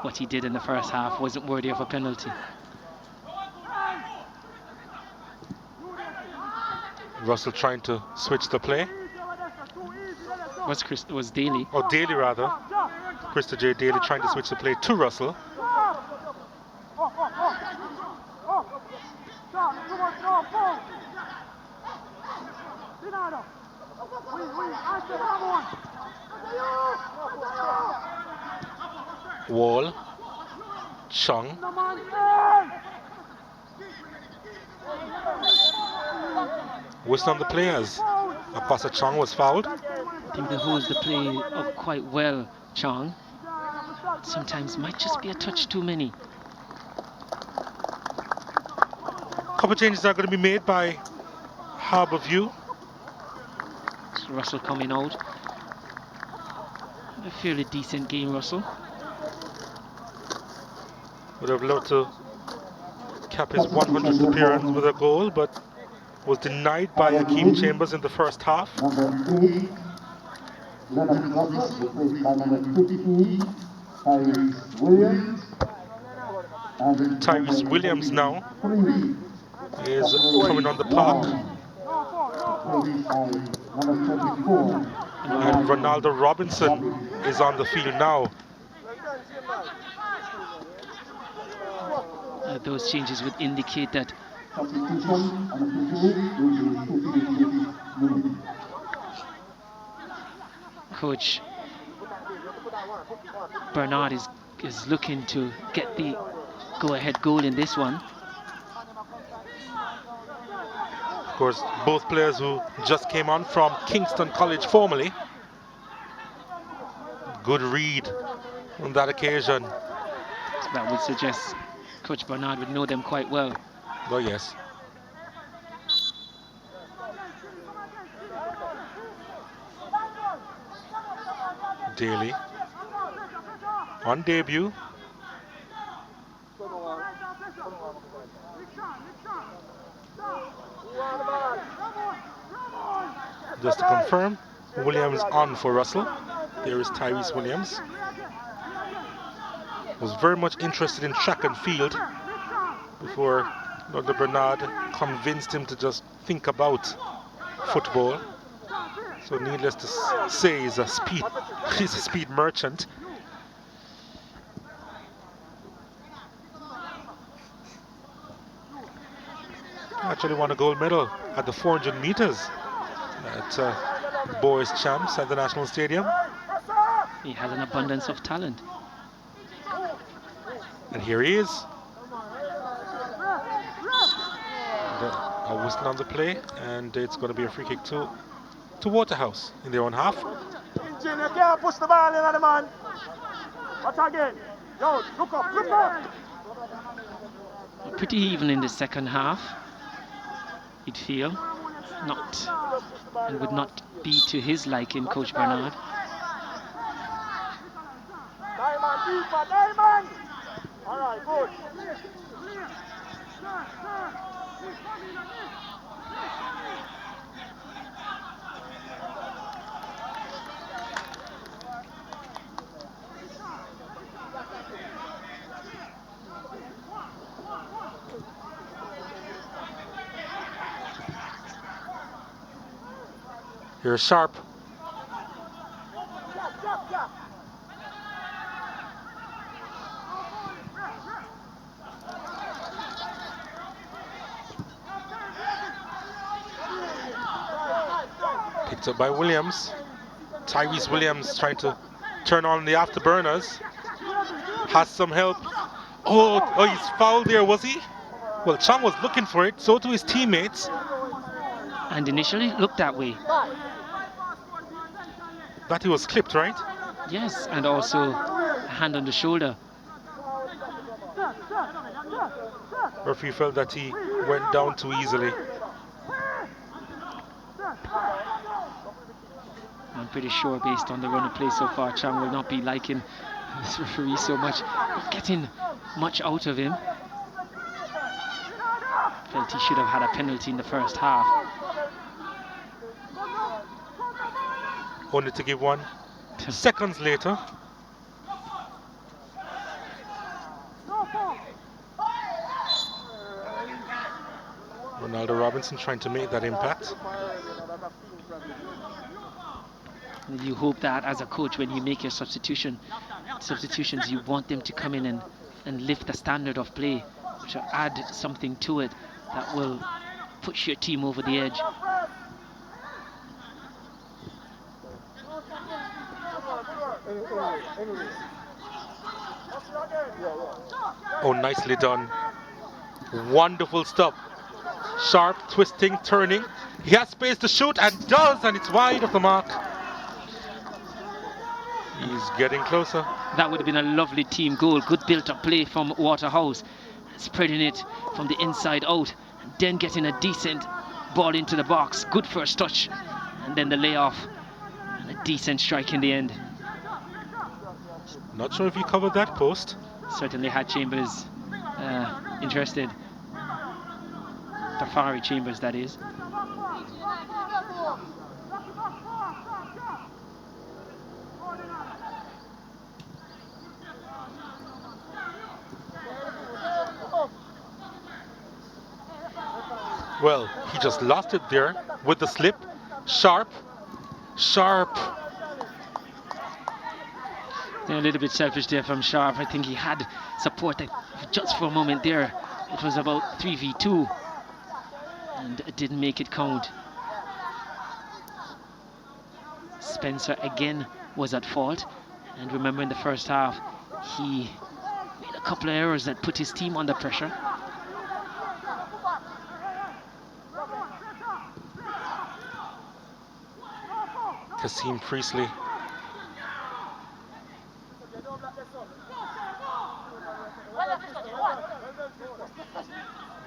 what he did in the first half wasn't worthy of a penalty. Russell trying to switch the play. Was Daly. Or Daly rather. Krista J. Daly trying to switch the play to Russell. Wall. Chung. Whistle on the players. Apasa Chung was fouled. I think they hold the play up quite well, Chong. Sometimes might just be a touch too many. Couple changes are going to be made by Harbour View. So Russell coming out. A fairly decent game, Russell. Would have loved to cap his 100th appearance with a goal, but was denied by Hakeem Chambers in the first half. Number 8, Leonard Russell, replaced by number 15, Tyrese Williams. And Tyrese Williams now 3, is coming on the park. replaced by number 24. And Ronaldo Robinson is on the field now. Those changes would indicate that Substitution on the field will be 50 minutes. Coach Bernard is looking to get the go-ahead goal in this one. Of course, both players who just came on from Kingston College formerly. Good read on that occasion. That would suggest Coach Bernard would know them quite well. Oh yes. Daly on debut. Just to confirm, Williams on for Russell. There is Tyrese Williams. Was very much interested in track and field before Dr. Bernard convinced him to just think about football. So needless to say, he's a speed merchant. Actually won a gold medal at the 400 meters at Boys Champs at the National Stadium. He has an abundance of talent. And here he is. A whistle on the play, and it's going to be a free kick to Waterhouse in their own half. You can't push the ball in on the man. Watch again. Yo, look up, look up. Pretty even in the second half, you'd feel. Not, and would not be to his liking, Coach Bernard. Diamond, deeper, diamond. All right, good. Here's Sharp. Picked up by Williams. Tyrese Williams trying to turn on the afterburners. Has some help. Oh, he's fouled there, was he? Well, Chang was looking for it, so do his teammates. And initially looked that way. That he was clipped, right? Yes, and also a hand on the shoulder. Referee felt that he went down too easily. I'm pretty sure based on the run of play so far, Chang will not be liking this referee so much. Not getting much out of him. Felt he should have had a penalty in the first half. Only to give one seconds later. Ronaldo Robinson trying to make that impact. You hope that as a coach, when you make your substitutions, you want them to come in and lift the standard of play, to add something to it that will push your team over the edge. Oh, nicely done. Wonderful stuff. Sharp, twisting, turning. He has space to shoot and does, and it's wide of the mark. He's getting closer. That would have been a lovely team goal. Good built-up play from Waterhouse, spreading it from the inside out, and then getting a decent ball into the box. Good first touch, and then the layoff, and a decent strike in the end. Not sure if he covered that post. Certainly had Chambers interested. Tafari Chambers, that is. Well, he just lost it there with the slip. Sharp. They're a little bit selfish there from Sharp. I think he had support just for a moment there. It was about 3v2 and it didn't make it count. Spencer again was at fault, and remember in the first half he made a couple of errors that put his team under pressure. Kassim Priestley.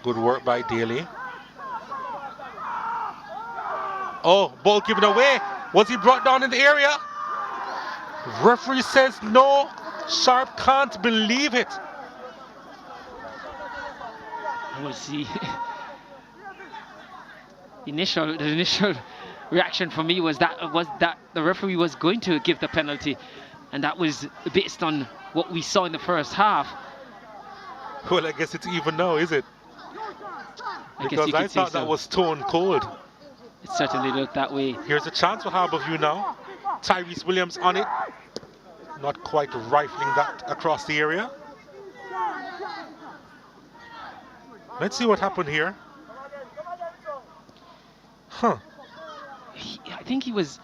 Good work by Daly. Oh, ball given away. Was he brought down in the area? Referee says no. Sharp can't believe it. We'll see. The initial reaction for me was that the referee was going to give the penalty, and that was based on what we saw in the first half. Well, I guess it's even now, is it? Because I thought that was stone cold. It certainly looked that way. Here's a chance for Harbourview now. Tyrese Williams on it. Not quite rifling that across the area. Let's see what happened here. Huh. I think he was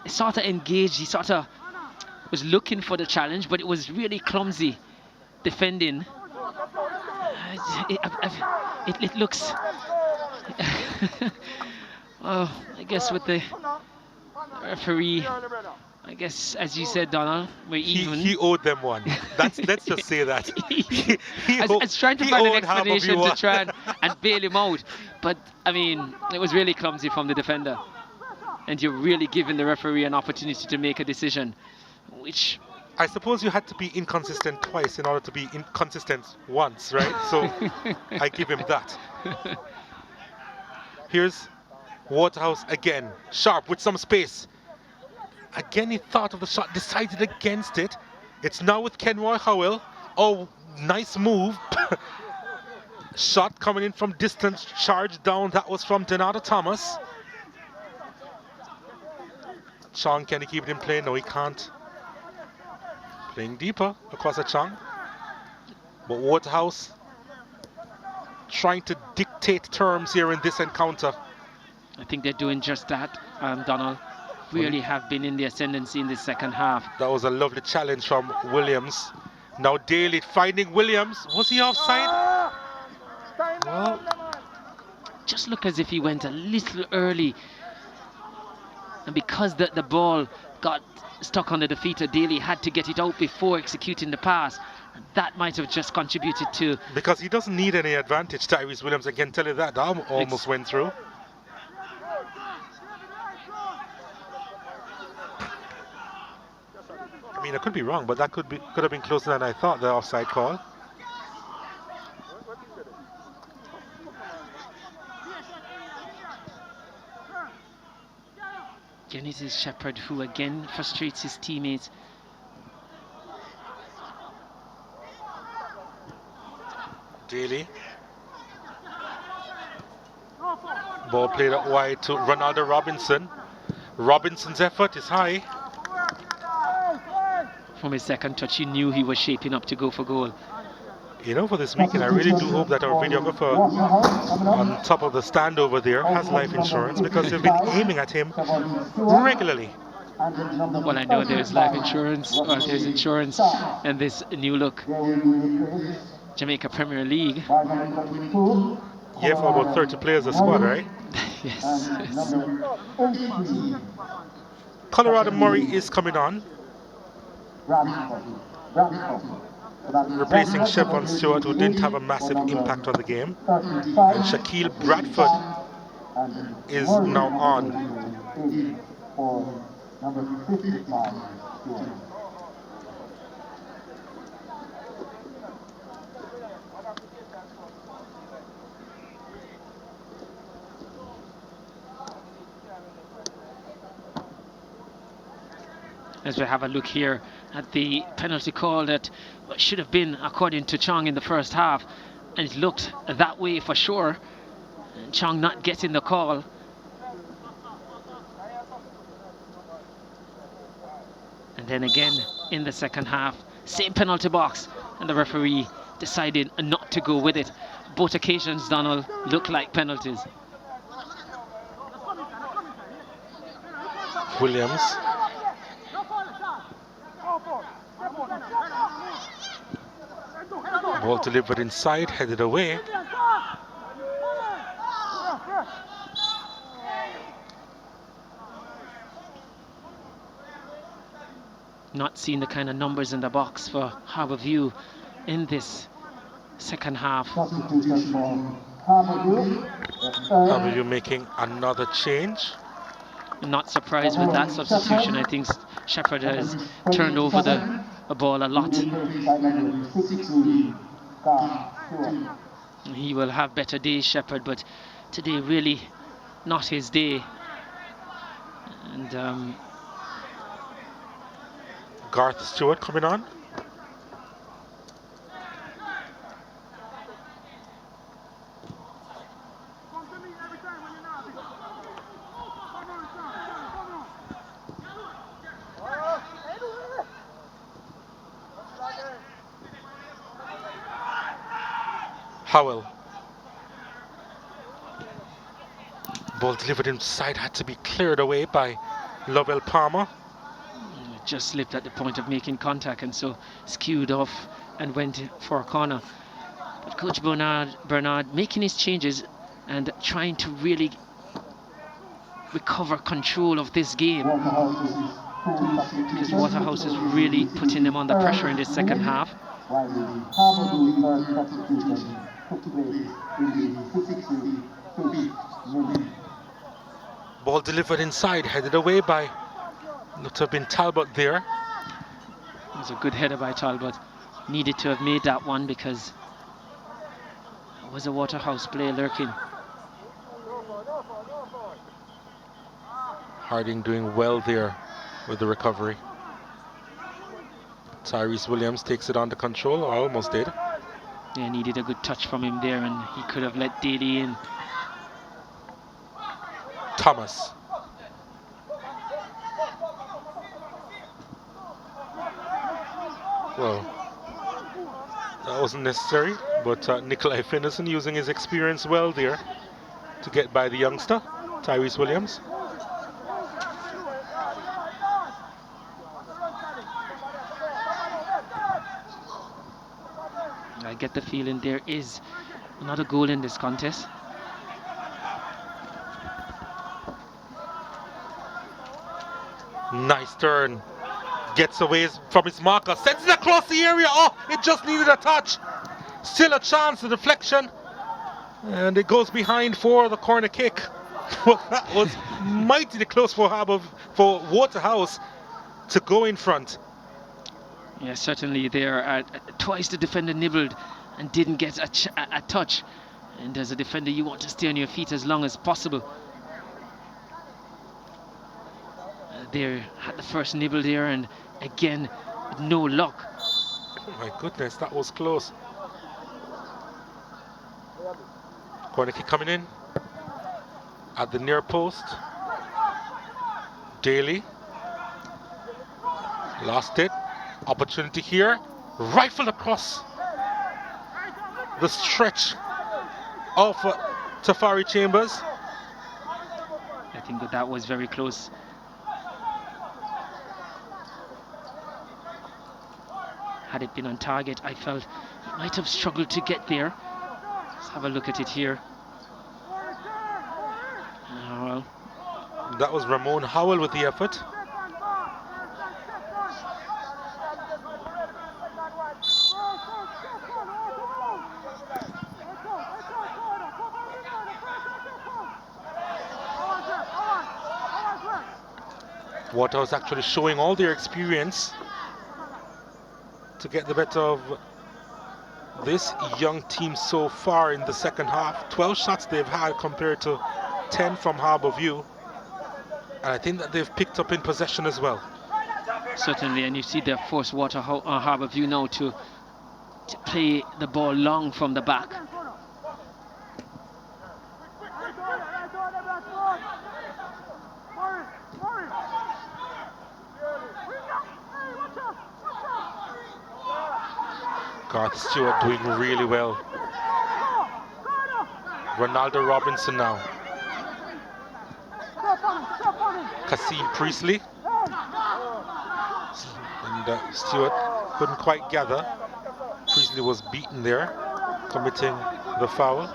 sort of engaged. He sort of was looking for the challenge, but it was really clumsy defending. It looks... Oh, I guess with the referee, I guess, as you said, Donald, we're even. He owed them one. Let's just say that. I was trying to find an explanation to try and bail him out, but I mean, it was really clumsy from the defender, and you're really giving the referee an opportunity to make a decision, which. I suppose you had to be inconsistent twice in order to be inconsistent once, right? So I give him that. Here's Waterhouse again. Sharp with some space. Again, he thought of the shot, decided against it. It's now with Kenroy Howell. Oh, nice move. Shot coming in from distance, charge down. That was from Donato Thomas. Chong, can he keep it in play? No, he can't. Playing deeper across a Chong. But Waterhouse trying to dictate terms here in this encounter. I think they're doing just that, Donald. Really have been in the ascendancy in the second half. That was a lovely challenge from Williams. Now Daly finding Williams. Was he offside? Well, just look as if he went a little early. And because the ball got stuck on the defeater, Daly had to get it out before executing the pass. That might have just contributed to... Because he doesn't need any advantage, Tyrese Williams. I can tell you that. That almost went through. mean, I could be wrong, but that could have been closer than I thought, the offside call. Again, it is Shepherd who again frustrates his teammates. Daly. Ball played out wide to Ronaldo Robinson. Robinson's effort is high. From his second touch, he knew he was shaping up to go for goal. You know, for this weekend, I really do hope that our videographer on top of the stand over there has life insurance, because they've been aiming at him regularly. Well, I know there's life insurance, or there's insurance in this new look Jamaica Premier League. Yeah, for about 30 players a squad, right? Yes. Colorado Murray is coming on, replacing Chevron Stewart, who didn't have a massive impact on the game. And Shaquille Bradford is now on. As we have a look here at the penalty call that should have been according to Chong in the first half, and it looked that way for sure. Chong not getting the call. And then again in the second half, same penalty box, and the referee decided not to go with it. Both occasions, Donald, look like penalties. Williams. Ball delivered inside, headed away. Not seeing the kind of numbers in the box for Harbour View in this second half. Harbour View making another change. Not surprised with that substitution. I think Shepherd has turned over the ball a lot. He will have better days, Shepherd, but today really not his day. And Garth Stewart coming on. Howell. Ball delivered inside, had to be cleared away by Lovell Palmer. Just slipped at the point of making contact, and so skewed off and went for a corner. But Coach Bernard making his changes and trying to really recover control of this game, because Waterhouse is really putting them under pressure in this second half. Ball delivered inside, headed away by, looked to have been Talbot there. It was a good header by Talbot. Needed to have made that one because there was a Waterhouse player lurking. Harding doing well there with the recovery. Tyrese Williams takes it under control, or almost did. Yeah, needed a good touch from him there, and he could have let Daly in. Thomas. Well, that wasn't necessary, but Nikolai Finneson using his experience well there to get by the youngster, Tyrese Williams. I get the feeling there is another goal in this contest. Nice turn. Gets away from his marker. Sends it across the area. Oh, it just needed a touch. Still a chance, a deflection. And it goes behind for the corner kick. Well, that was mightily close for Waterhouse to go in front. Yeah, certainly there. Twice the defender nibbled and didn't get a touch. And as a defender, you want to stay on your feet as long as possible. There had the first nibble there, and again, no luck. Oh my goodness, that was close. Corner kick coming in at the near post. Daly lost it. Opportunity here. Rifle across the stretch of Tafari Chambers. I think that was very close. Had it been on target, I felt he might have struggled to get there. Let's have a look at it here. Well, that was Ramon Howell with the effort. Waterhouse actually showing all their experience to get the better of this young team so far in the second half. 12 shots they've had compared to 10 from Harbour View. And I think that they've picked up in possession as well. Certainly, and you see they've forced Harbour View now to play the ball long from the back. Garth Stewart doing really well. Ronaldo Robinson now. Kasim Priestley. And Stewart couldn't quite gather. Priestley was beaten there, committing the foul.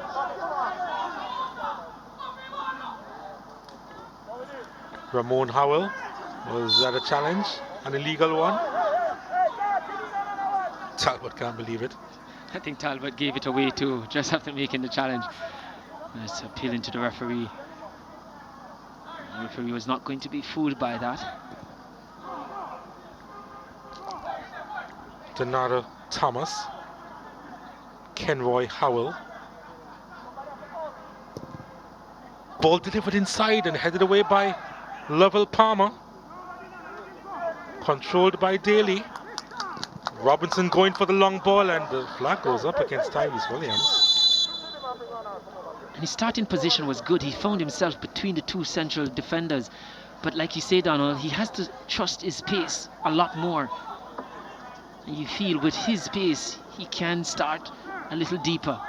Ramon Howell, was that a challenge? An illegal one? Talbot can't believe it. I think Talbot gave it away too, just after making the challenge. It's appealing to the referee. The referee was not going to be fooled by that. Donato Thomas. Kenroy Howell. Ball delivered inside and headed away by Lovell Palmer. Controlled by Daly. Robinson going for the long ball, and the flag goes up against Tyrese Williams. And his starting position was good. He found himself between the two central defenders. But like you say, Donald, he has to trust his pace a lot more. And you feel with his pace, he can start a little deeper.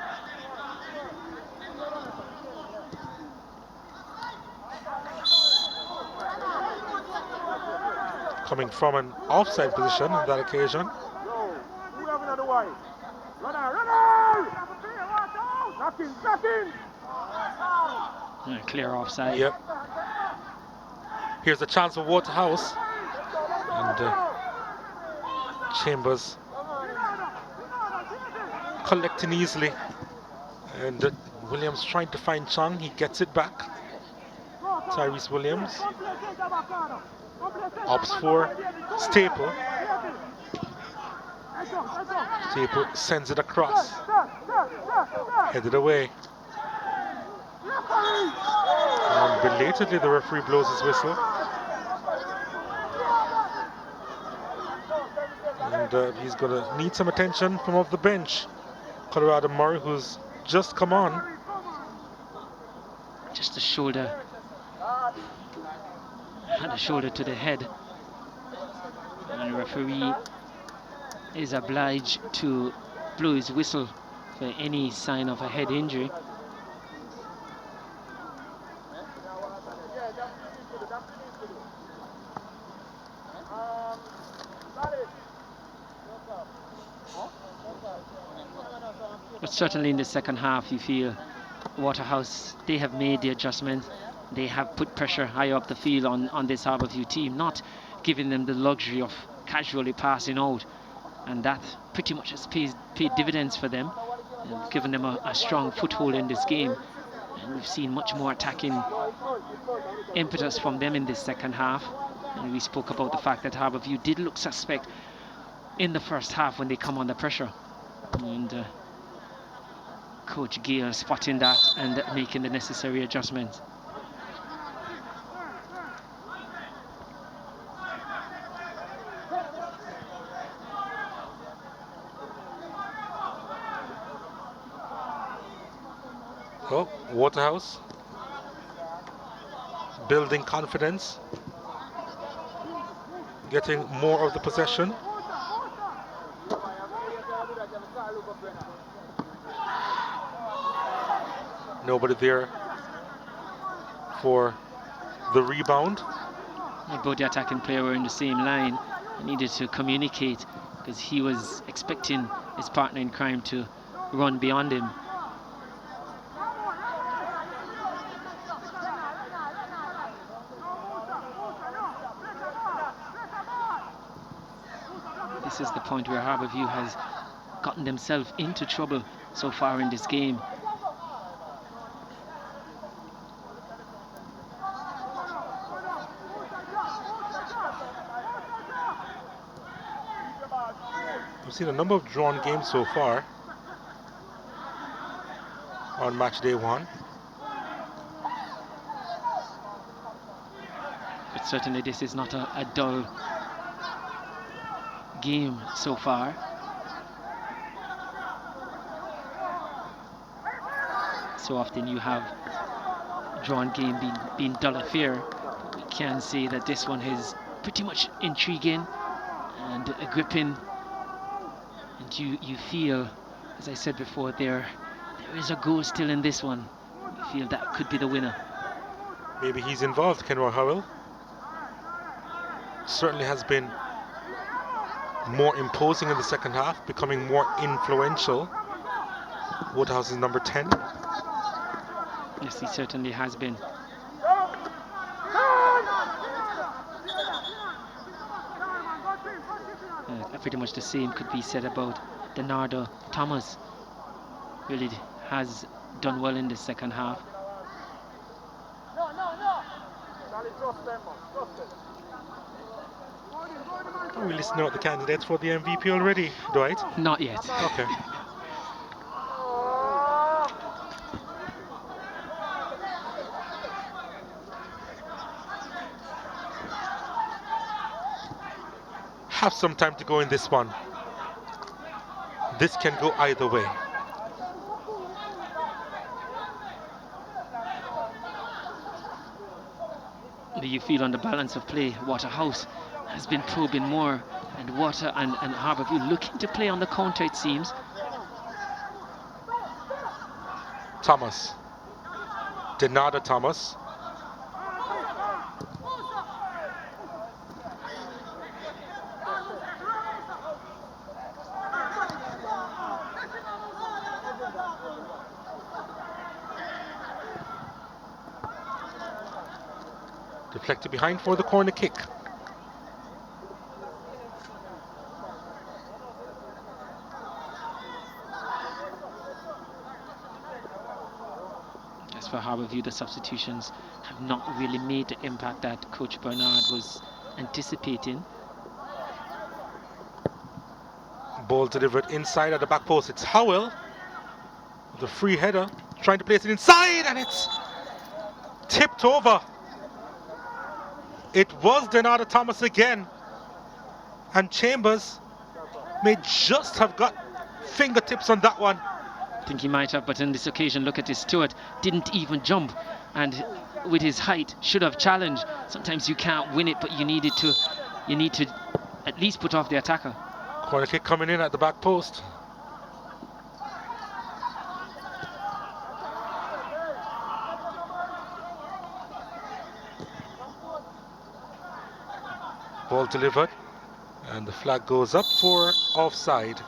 Coming from an offside position on that occasion. Clear offside. Yep. Here's a chance for Waterhouse. And Chambers collecting easily. And Williams trying to find Chung. He gets it back. Tyrese Williams. Ops for Staple. Staple sends it across. Headed away. And belatedly the referee blows his whistle. And he's going to need some attention from off the bench. Colorado Murray, who's just come on. Just a shoulder. Had a shoulder to the head. And the referee is obliged to blow his whistle for any sign of a head injury. But certainly in the second half, you feel Waterhouse, they have made the adjustment. They have put pressure higher up the field on this Harbour View team, not giving them the luxury of casually passing out. And that pretty much has paid dividends for them, given them a strong foothold in this game. And we've seen much more attacking impetus from them in this second half. And we spoke about the fact that Harbour View did look suspect in the first half when they come under pressure. And Coach Gale spotting that and making the necessary adjustments. Oh, Waterhouse building confidence, getting more of the possession. Nobody there for the rebound. Both the attacking player were in the same line. He needed to communicate because he was expecting his partner in crime to run beyond him. This is the point where Harbourview has gotten themselves into trouble so far in this game. We've seen a number of drawn games so far on match day 1. But certainly this is not a dull game so far. So often you have drawn game being dull affair. We can say that this one is pretty much intriguing and gripping. And you feel, as I said before, there is a goal still in this one. You feel that could be the winner. Maybe he's involved, Kenroy Howell. Certainly has been more imposing in the second half, becoming more influential. Waterhouse is number 10. Yes, he certainly has been. Pretty much the same could be said about Denardo Thomas. Really has done well in the second half. Are we listening out the candidates for the MVP already, Dwight? Not yet. Okay. Have some time to go in this one. This can go either way. Do you feel on the balance of play, Waterhouse has been probing more, and Harbourview looking to play on the counter, it seems. Thomas. Denardo Thomas. Deflected behind for the corner kick. As for Harbourview, the substitutions have not really made the impact that Coach Bernard was anticipating. Ball delivered inside at the back post. It's Howell. The free header, trying to place it inside, and it's tipped over. It was Denardo Thomas again, and Chambers may just have got fingertips on that one. I think he might have, but on this occasion, look at this. Stewart didn't even jump, and with his height should have challenged. Sometimes you can't win it, but you need to at least put off the attacker. Corner kick coming in at the back post. Ball delivered, and the flag goes up for offside.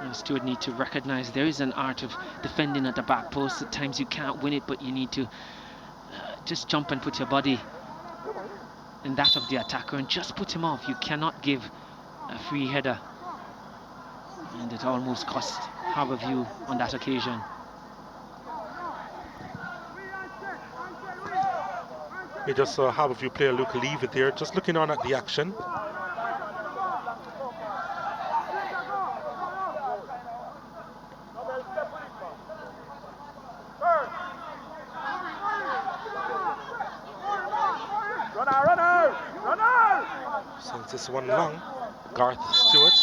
And Stewart need to recognize there is an art of defending at the back post. At times you can't win it, but you need to just jump and put your body in that of the attacker and just put him off. You cannot give a free header, and it almost cost Harbourview on that occasion. We just saw Harbour player Luke leave it there, just looking on at the action. Since this one long, Garth Stewart,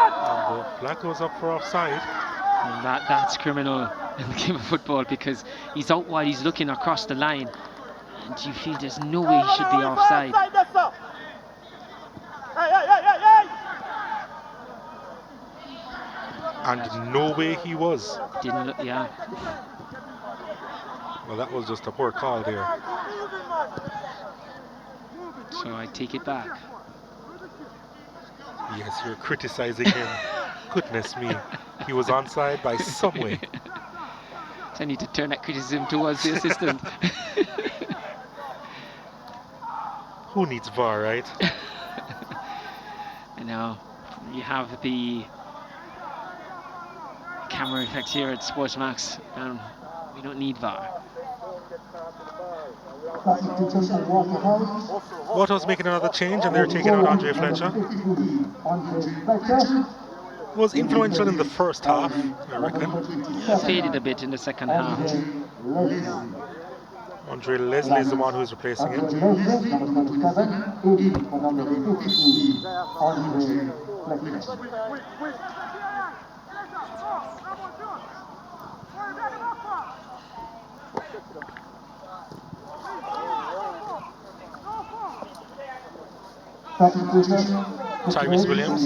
and the flag goes up for offside. And that's criminal in the game of football, because he's out wide, he's looking across the line, and you feel there's no way he should be offside. And no way he was. Didn't look, yeah. Well, that was just a poor call there. So I take it back. Yes, you're criticizing him. Goodness me. He was onside by some way. So I need to turn that criticism towards the assistant. Who needs VAR, right? I know. You have the camera effects here at Sportsmax. We don't need VAR. Substitution Waterhouse. Waterhouse making another change, and they're taking out Andre Fletcher. Was influential in the first half, I reckon. Faded a bit in the second half. Andre Leslie is the one who's replacing him. Tyrese Williams.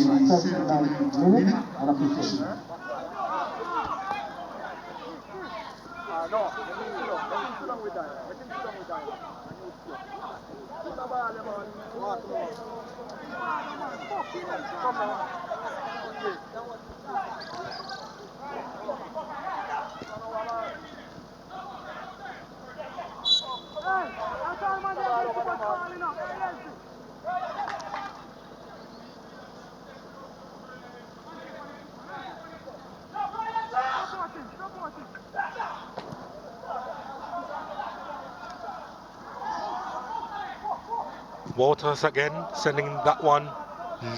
Waterhouse again, sending that one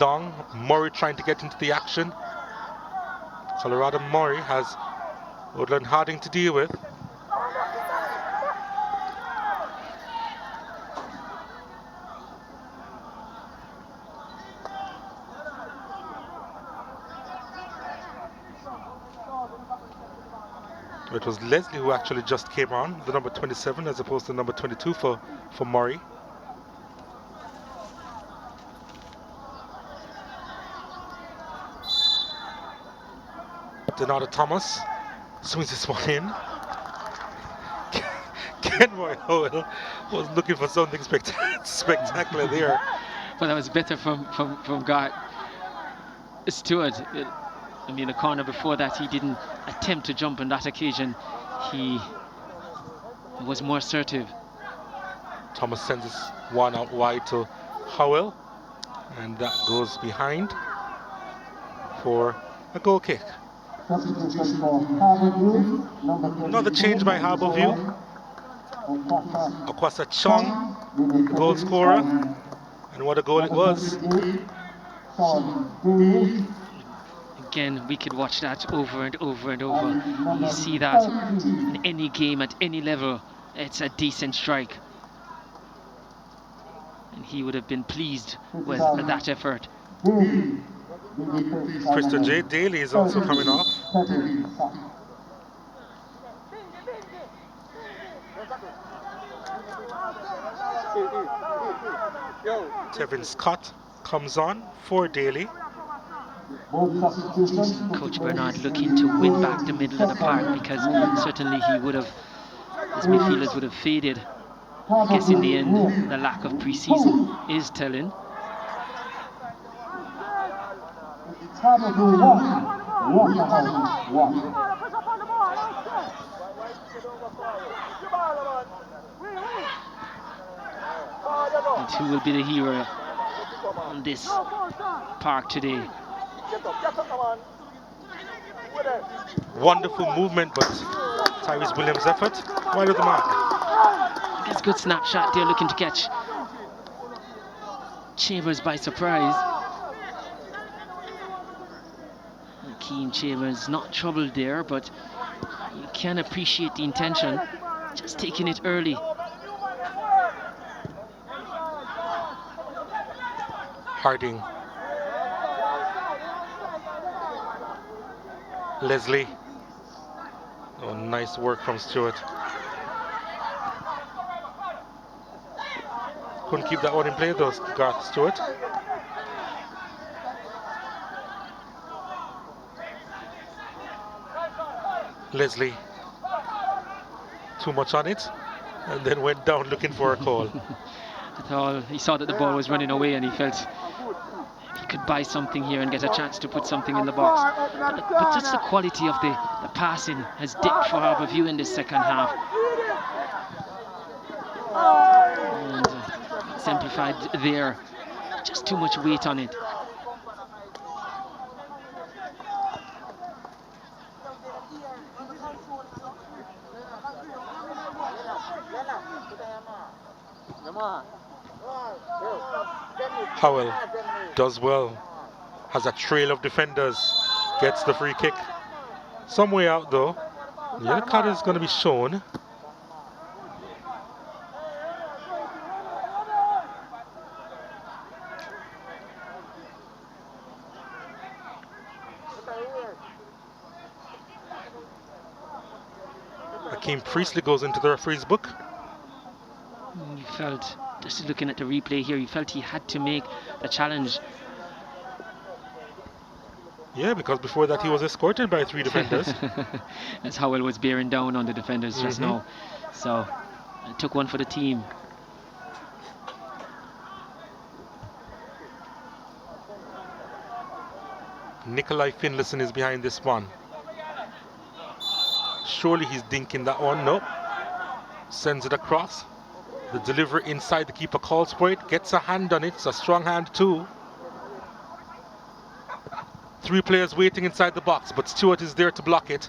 long. Murray trying to get into the action. Colorado Murray has Woodland Harding to deal with. It was Leslie who actually just came on, the number 27 as opposed to number 22 for Murray. Denata Thomas swings this one in. Kenroy Howell was looking for something spectacular there. But that was better from Garth Stewart. I mean, the corner before that, he didn't attempt to jump on that occasion. He was more assertive. Thomas sends this one out wide to Howell, and that goes behind for a goal kick. Another change by Harbourview. Akwasa Chong, goal scorer, and what a goal it was. Again, we could watch that over and over and over. You see that in any game at any level. It's a decent strike. And he would have been pleased with that effort. Christian J. Daly is also coming off. Tevin Scott comes on for Daly. Coach Bernard looking to win back the middle of the park, because certainly he would have, his midfielders would have faded. I guess in the end, the lack of pre-season is telling. And who will be the hero on this park today? Wonderful movement, but Tyrese Williams' effort wide of the mark. Nice good snapshot there, looking to catch Chambers by surprise. And Keane Chambers not troubled there, but you can appreciate the intention. Just taking it early. Harding. Leslie. Oh, nice work from Stewart. Couldn't keep that one in play though, Garth Stewart. Leslie. Too much on it, and then went down looking for a call. He saw that the ball was running away and he felt he could buy something here and get a chance to put something in the box. But just the quality of the passing has dipped for Harbourview in this second half. And exemplified there. Just too much weight on it. Howell does well, has a trail of defenders, gets the free kick. Some way out though. The yellow card is going to be shown. Akeem Priestley goes into the referee's book. You felt, just looking at the replay here, you felt he had to make the challenge. Yeah, because before that he was escorted by 3 defenders. As Howell was bearing down on the defenders just now. So, it took one for the team. Nikolai Finlayson is behind this one. Surely he's dinking that one. Nope. Sends it across. The delivery inside, the keeper calls for it, gets a hand on it. It's a strong hand too. 3 players waiting inside the box, but Stewart is there to block it.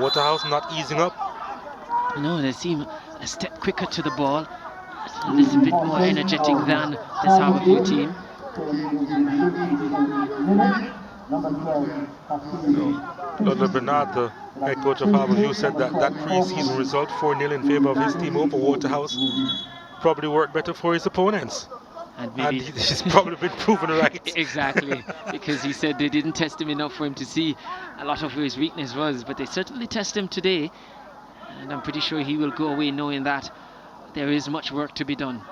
Waterhouse not easing up. No, they seem a step quicker to the ball. A little bit more energetic than this Harbourview team. Lord Bernard, the head coach of Harbourview, said that pre-season result 4-0 in favour of his team over Waterhouse probably worked better for his opponents. And he's probably been proven right. Exactly, because he said they didn't test him enough for him to see a lot of where his weakness was, but they certainly test him today, and I'm pretty sure he will go away knowing that there is much work to be done.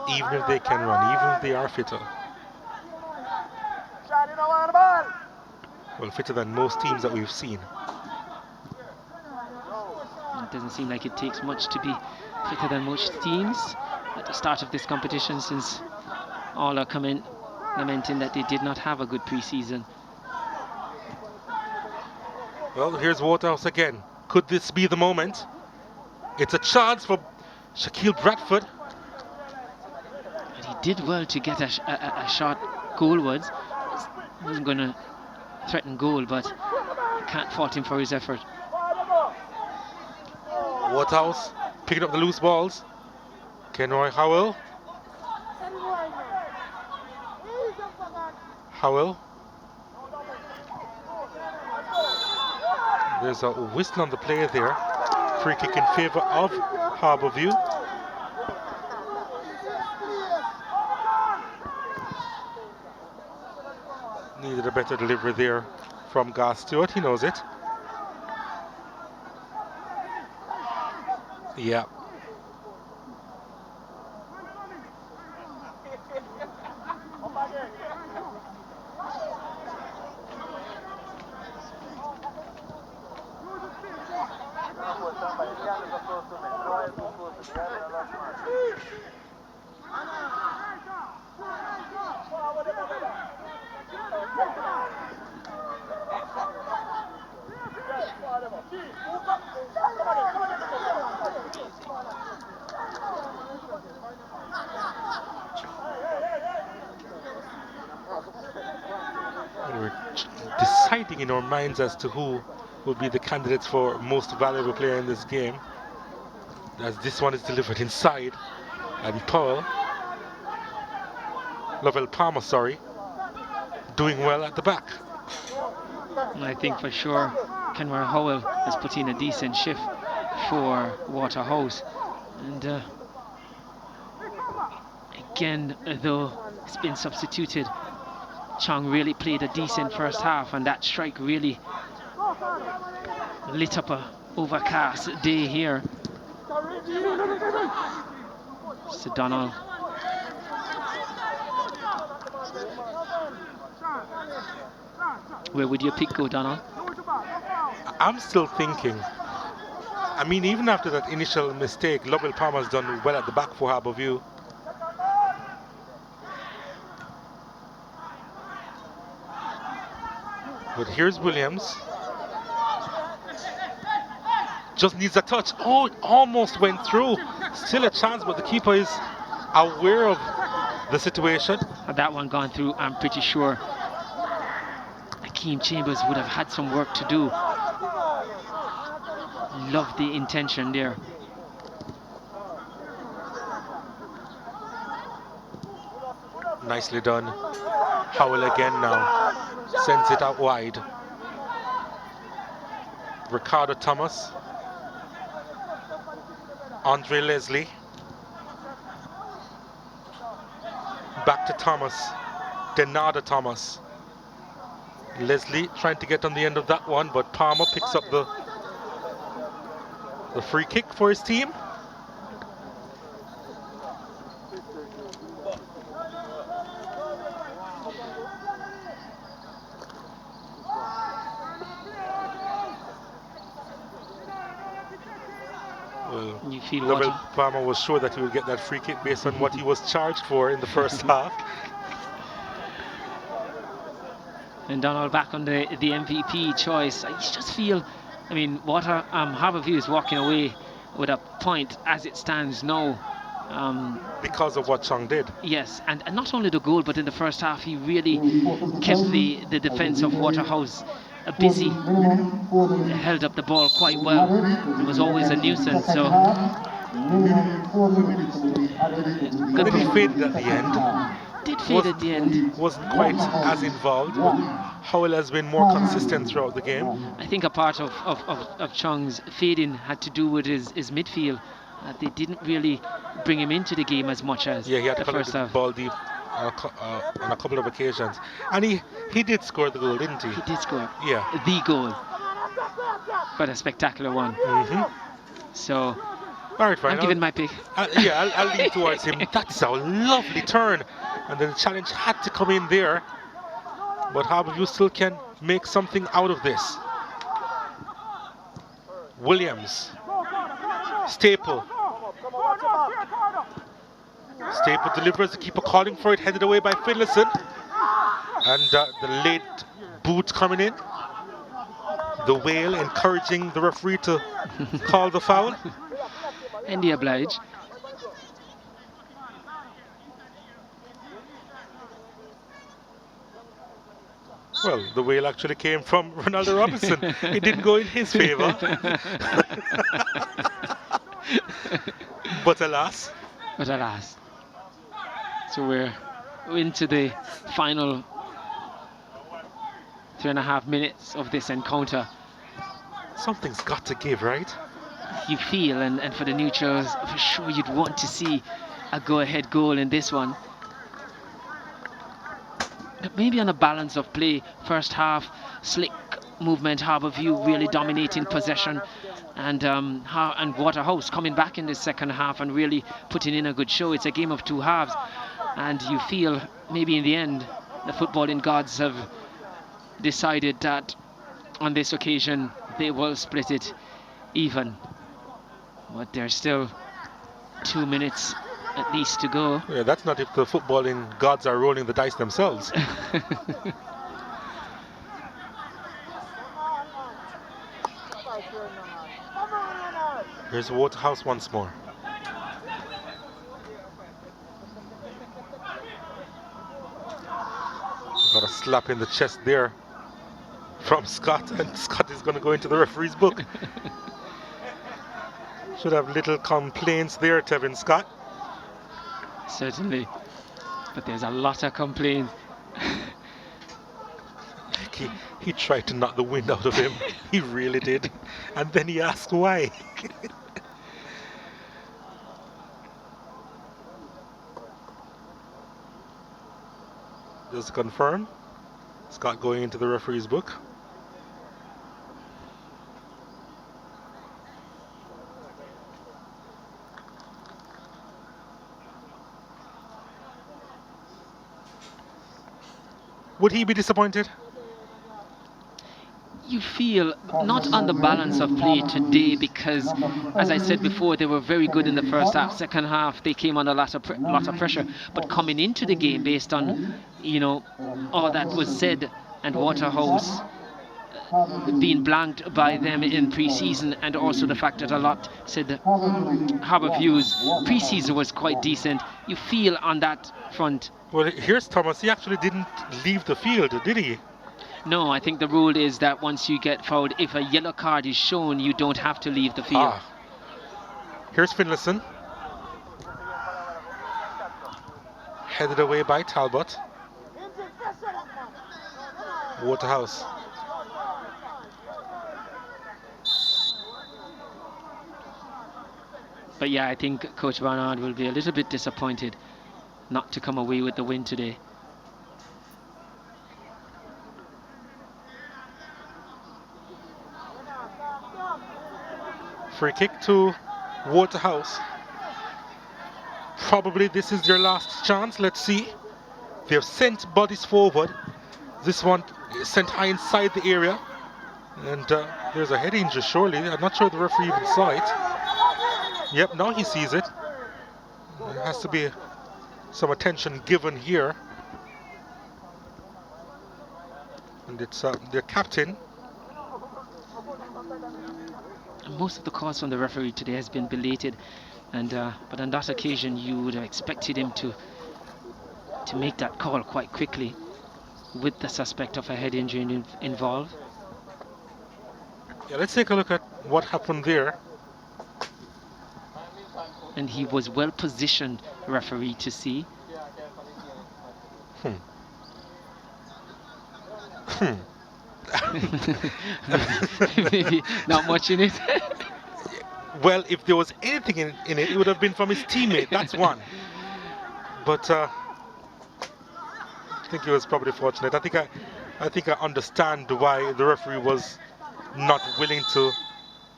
Even if they can run, even if they are fitter. Well, fitter than most teams that we've seen. It doesn't seem like it takes much to be fitter than most teams at the start of this competition, since all are lamenting that they did not have a good pre-season. Well, here's Waterhouse again. Could this be the moment? It's a chance for Shaquille Bradford. But he did well to get a shot goalwards. Wasn't going to threaten goal, but can't fault him for his effort. Waterhouse picking up the loose balls. Kenroy Howell. Howell. There's a whistle on the play there. Free kick in favour of Harbourview. Needed a better delivery there from Garth Stewart. He knows it. Yeah. We're deciding in our minds as to who will be the candidates for most valuable player in this game, as this one is delivered inside, and Lovell Palmer, sorry, doing well at the back. And I think for sure Kenmore Howell has put in a decent shift for Waterhouse. And again, though it's been substituted, Chong really played a decent first half, and that strike really lit up a overcast day here. So Donald. Where would your pick go, Donald? I'm still thinking. I mean, even after that initial mistake, Lovell Palmer's done well at the back for Harbour View. But here's Williams. Just needs a touch. Oh, it almost went through. Still a chance, but the keeper is aware of the situation. Had that one gone through, I'm pretty sure Akeem Chambers would have had some work to do. Love the intention there. Nicely done. Howell again now. Sends it out wide. Ricardo Thomas. Andre Leslie. Back to Thomas. Denada Thomas. Leslie trying to get on the end of that one, but Palmer picks up the free kick for his team. Well, Lovell Palmer was sure that he would get that free kick based on what he was charged for in the first half. And Donald back on the MVP choice. I just feel, I mean, Harbour View is walking away with a point as it stands now. Because of what Chong did. Yes, and not only the goal, but in the first half he really kept the defence of Waterhouse busy, held up the ball quite well. It was always a nuisance. So Then he faded at the end. Did fade at the end. Wasn't quite as involved. Howell has been more consistent throughout the game. I think a part of Chong's fading had to do with his midfield. They didn't really bring him into the game as much as he had the to first half. ball deep on a couple of occasions. And he did score the goal, didn't he? He did score. Yeah. The goal. But a spectacular one. So, all right, fine. I'm giving my pick. I'll lean towards him. That's a lovely turn. And then the challenge had to come in there. But Harbour View still can make something out of this. Williams. Staple delivers, the keeper calling for it, headed away by Finlayson. And the late boot coming in. The whale encouraging the referee to call the foul. And he obliged. Well, the whale actually came from Ronaldo Robinson. It didn't go in his favour. But alas. So we're into the final 3.5 minutes of this encounter. Something's got to give, right? You feel, and for the neutrals, for sure you'd want to see a go-ahead goal in this one. Maybe on a balance of play, first half, slick movement, Harbour View really dominating possession, and Waterhouse coming back in the second half and really putting in a good show. It's a game of two halves, and you feel maybe in the end the footballing gods have decided that on this occasion they will split it even. But there's still 2 minutes at least to go. Yeah, that's not if the footballing gods are rolling the dice themselves. Here's Waterhouse once more. Got a slap in the chest there from Scott, and Scott is going to go into the referee's book. Should have little complaints there, Tevin Scott. Certainly. But there's a lot of complaints. He tried to knock the wind out of him. He really did. And then he asked why. Just to confirm, Scott going into the referee's book. Would he be disappointed? You feel not on the balance of play today because, as I said before, they were very good in the first half. Second half, they came under a lot of pressure. But coming into the game, based on all that was said, and Waterhouse being blanked by them in pre-season, and also the fact that a lot said that Harbour View's pre-season was quite decent. You feel on that front. Well, here's Thomas. He actually didn't leave the field, did he? No, I think the rule is that once you get fouled, if a yellow card is shown, you don't have to leave the field. Here's Finlayson. Headed away by Talbot. Waterhouse. But yeah, I think Coach Barnard will be a little bit disappointed not to come away with the win today. Free kick to Waterhouse. Probably this is their last chance. Let's see. They've sent bodies forward. This one is sent high inside the area. And there's a head injury, surely. I'm not sure the referee even saw it. Yep, now he sees it. There has to be some attention given here. And it's their captain. Most of the calls from the referee today has been belated, and but on that occasion you would have expected him to make that call quite quickly with the suspect of a head injury involved. Yeah, let's take a look at what happened there. And he was well positioned, referee, to see. Maybe not much in it. Well, if there was anything in it, it would have been from his teammate. That's one. But I think he was probably fortunate. I think I understand why the referee was not willing to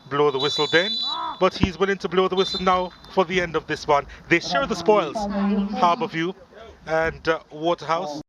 blow the whistle then. But he's willing to blow the whistle now for the end of this one. They share the spoils, Harbour View and Waterhouse.